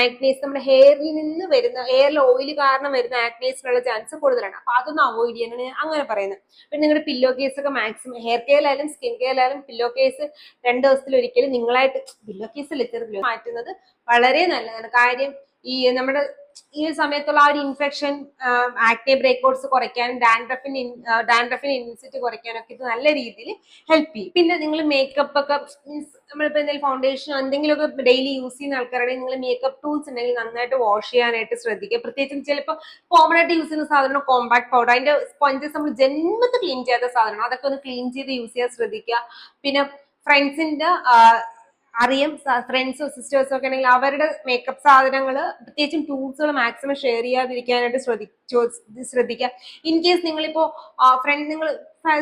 ആക്നേസ് നമ്മുടെ ഹെയറിൽ നിന്ന് വരുന്ന, ഹെയറിൽ ഓയിൽ കാരണം വരുന്ന ആക്നേസിനുള്ള ചാൻസ് കൂടുതലാണ്. അപ്പൊ അതൊന്നും അവോയ്ഡ് ചെയ്യാനാണ് ഞാൻ അങ്ങനെ പറയുന്നത്. പിന്നെ നിങ്ങളുടെ പില്ലോ കേസ് ഒക്കെ മാക്സിമം ഹെയർ കെയറിലായാലും സ്കിൻ കെയറിലായാലും പില്ലോ കേസ് 2 ദിവസത്തിൽ ഒരിക്കലും നിങ്ങളായിട്ട് പില്ലോ കേസ് ലെറ്റർ മാറ്റുന്നത് വളരെ നല്ലതാണ്. കാര്യം ഈ നമ്മുടെ ഈ സമയത്തുള്ള ആ ഒരു ഇൻഫെക്ഷൻ, ആക്നെ ബ്രേക്ക്ഔട്ട്സ് കുറയ്ക്കാനും ഡാൻഡ്രഫിന് ഇൻസിറ്റി കുറയ്ക്കാനൊക്കെ ഇത് നല്ല രീതിയിൽ ഹെൽപ്പ് ചെയ്യും. പിന്നെ നിങ്ങൾ മേക്കപ്പ് ഒക്കെ മീൻസ് നമ്മളിപ്പോൾ എന്തെങ്കിലും ഫൗണ്ടേഷൻ എന്തെങ്കിലുമൊക്കെ ഡെയിലി യൂസ് ചെയ്യുന്ന ആൾക്കാരുണ്ടെങ്കിൽ നിങ്ങൾ മേക്കപ്പ് ടൂൾസ് ഉണ്ടെങ്കിൽ നന്നായിട്ട് വാഷ് ചെയ്യാനായിട്ട് ശ്രദ്ധിക്കുക. പ്രത്യേകിച്ചും ചിലപ്പോൾ കോമൺ ആയിട്ട് യൂസ് ചെയ്യുന്ന സാധനം കോമ്പാക്ട് പൗഡർ, അതിന്റെ സ്പോഞ്ചസ് നമ്മൾ ജന്മത്ത് ക്ലീൻ ചെയ്യാത്ത സാധനം, അതൊക്കെ ഒന്ന് ക്ലീൻ ചെയ്ത് യൂസ് ചെയ്യാൻ ശ്രദ്ധിക്കുക. പിന്നെ ഫ്രണ്ട്സിന്റെ അറിയാം, ഫ്രണ്ട്സോ സിസ്റ്റേഴ്സോ ഒക്കെ ആണെങ്കിൽ അവരുടെ മേക്കപ്പ് സാധനങ്ങൾ പ്രത്യേകിച്ചും ടൂൾസുകൾ മാക്സിമം ഷെയർ ചെയ്യാതിരിക്കാനായിട്ട് ശ്രദ്ധിക്കുക. ഇൻ കേസ് നിങ്ങളിപ്പോ നിങ്ങൾ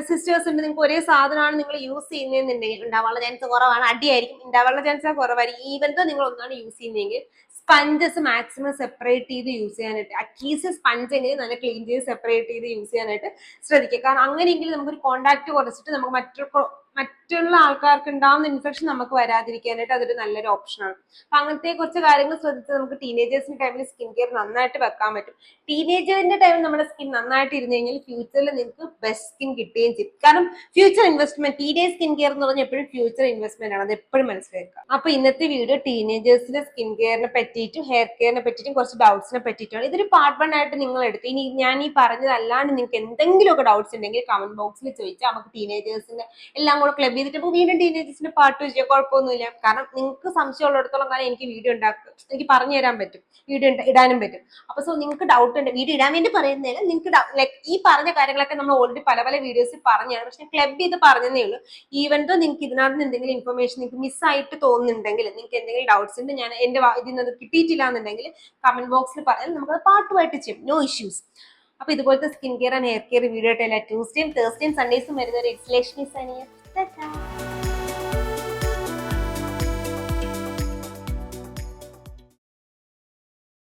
സിസ്റ്റേഴ്സ് ഉണ്ട്, നിങ്ങൾക്ക് ഒരേ സാധനമാണ് നിങ്ങൾ യൂസ് ചെയ്യുന്നതെന്നുണ്ടെങ്കിൽ ഉണ്ടാവാനുള്ള ചാൻസ് കുറവാണ്, അടിയായിരിക്കും, ഉണ്ടാവാനുള്ള ചാൻസ് കുറവായിരിക്കും. ഈവൻ ദോ നിങ്ങൾ ഒന്നാണ് യൂസ് ചെയ്യുന്നതെങ്കിൽ സ്പഞ്ചസ് മാക്സിമം സെപ്പറേറ്റ് ചെയ്ത് യൂസ് ചെയ്യാനായിട്ട്, അറ്റ്ലീസ്റ്റ് സ്പഞ്ച് എങ്കിലും നല്ല ക്ലീൻ ചെയ്ത് സെപ്പറേറ്റ് ചെയ്ത് യൂസ് ചെയ്യാനായിട്ട് ശ്രദ്ധിക്കുക. കാരണം അങ്ങനെയെങ്കിലും നമുക്കൊരു കോണ്ടാക്ട് കുറച്ചിട്ട് നമുക്ക് മറ്റുള്ള ആൾക്കാർക്ക് ഉണ്ടാവുന്ന ഇൻഫെക്ഷൻ നമുക്ക് വരാതിരിക്കാനായിട്ട് അതൊരു നല്ലൊരു ഓപ്ഷനാണ്. അപ്പൊ അങ്ങനത്തെ കുറച്ച് കാര്യങ്ങൾ ശ്രദ്ധിച്ച് നമുക്ക് ടീനേജേഴ്സിന്റെ ടൈമിൽ സ്കിൻ കെയർ നന്നായിട്ട് വെക്കാൻ പറ്റും. ടീനേജറിന്റെ ടൈമിൽ നമ്മുടെ സ്കിൻ നന്നായിട്ട് ഇരുന്ന് കഴിഞ്ഞാൽ ഫ്യൂച്ചറിൽ നിങ്ങൾക്ക് ബെസ്റ്റ് സ്കിൻ കിട്ടുകയും ചെയ്യും. കാരണം future investment, teenage skin care എന്ന് പറഞ്ഞാൽ എപ്പോഴും ഫ്യൂച്ചർ ഇൻവെസ്റ്റ്മെന്റ് ആണ്, അത് എപ്പോഴും മനസ്സിലാക്കുക. അപ്പൊ ഇന്നത്തെ വീഡിയോ ടീനേജേഴ്സിന്റെ സ്കിൻ കെയറിനെ പറ്റിയിട്ടും ഹെയർ കെയറിനെ പറ്റിയിട്ടും കുറച്ച് ഡൗട്ട്സിനെ പറ്റിയിട്ടാണ്. ഇതൊരു പാർട്ട് 1 ആയിട്ട് നിങ്ങൾ എടുത്ത്, ഇനി ഞാൻ ഈ പറഞ്ഞതല്ലാണ്ട് നിങ്ങൾക്ക് എന്തെങ്കിലുമൊക്കെ ഡൗട്ട്സ് ഉണ്ടെങ്കിൽ കമന്റ് ബോക്സിൽ ചോദിച്ചാൽ നമുക്ക് ടീനേജേഴ്സിന്റെ എല്ലാം കൂടെ ക്ലബ് ചെയ്തിട്ട് വീണ്ടും ടീനേജേഴ്സിന്റെ പാർട്ട് ചെയ്യാൻ കുഴപ്പമൊന്നുമില്ല. കാരണം നിങ്ങൾക്ക് സംശയമുള്ളിടത്തോളം കാലം എനിക്ക് വീഡിയോ എനിക്ക് പറഞ്ഞു തരാൻ പറ്റും, വീഡിയോ ഇടാനും പറ്റും. അപ്പൊ സോ നിങ്ങൾക്ക് ഡൗട്ട് ഉണ്ട്, വീഡിയോ ഇടാൻ വേണ്ടി പറയുന്നതിന് നിങ്ങൾക്ക് ലൈക്ക് ഈ പറഞ്ഞ കാര്യങ്ങളൊക്കെ നമ്മൾ ഓൾറെഡി പല വീഡിയോസിൽ പറഞ്ഞാണ്, പക്ഷെ ക്ലബ് ചെയ്ത് പറഞ്ഞതേ ഉള്ളൂ. ഈവൻ ദോ നിങ്ങൾക്ക് ഇതിനകത്ത് എന്തെങ്കിലും ഇൻഫർമേഷൻ നിങ്ങൾക്ക് മിസ്സായിട്ട് തോന്നുന്നുണ്ടെങ്കിൽ, നിങ്ങൾക്ക് എന്തെങ്കിലും ഡൗട്ട്സ് ഉണ്ട്, ഞാൻ എന്റെ ഇതിൽ നിന്ന് കിട്ടിയിട്ടില്ല എന്നുണ്ടെങ്കിൽ കമന്റ് ബോക്സിൽ പറഞ്ഞാൽ നമുക്ക് പാർട്ടുമായിട്ട് ചെയ്യും, നോ ഇഷ്യൂസ്. അപ്പൊ ഇതുപോലത്തെ skin care and hair care video ആയിട്ട് എല്ലാ ട്യൂസ്ഡേയും തേഴ്സ്ഡേയും സൺഡേസും വരുന്ന ഒരു എക്സ്ലേഷൻ.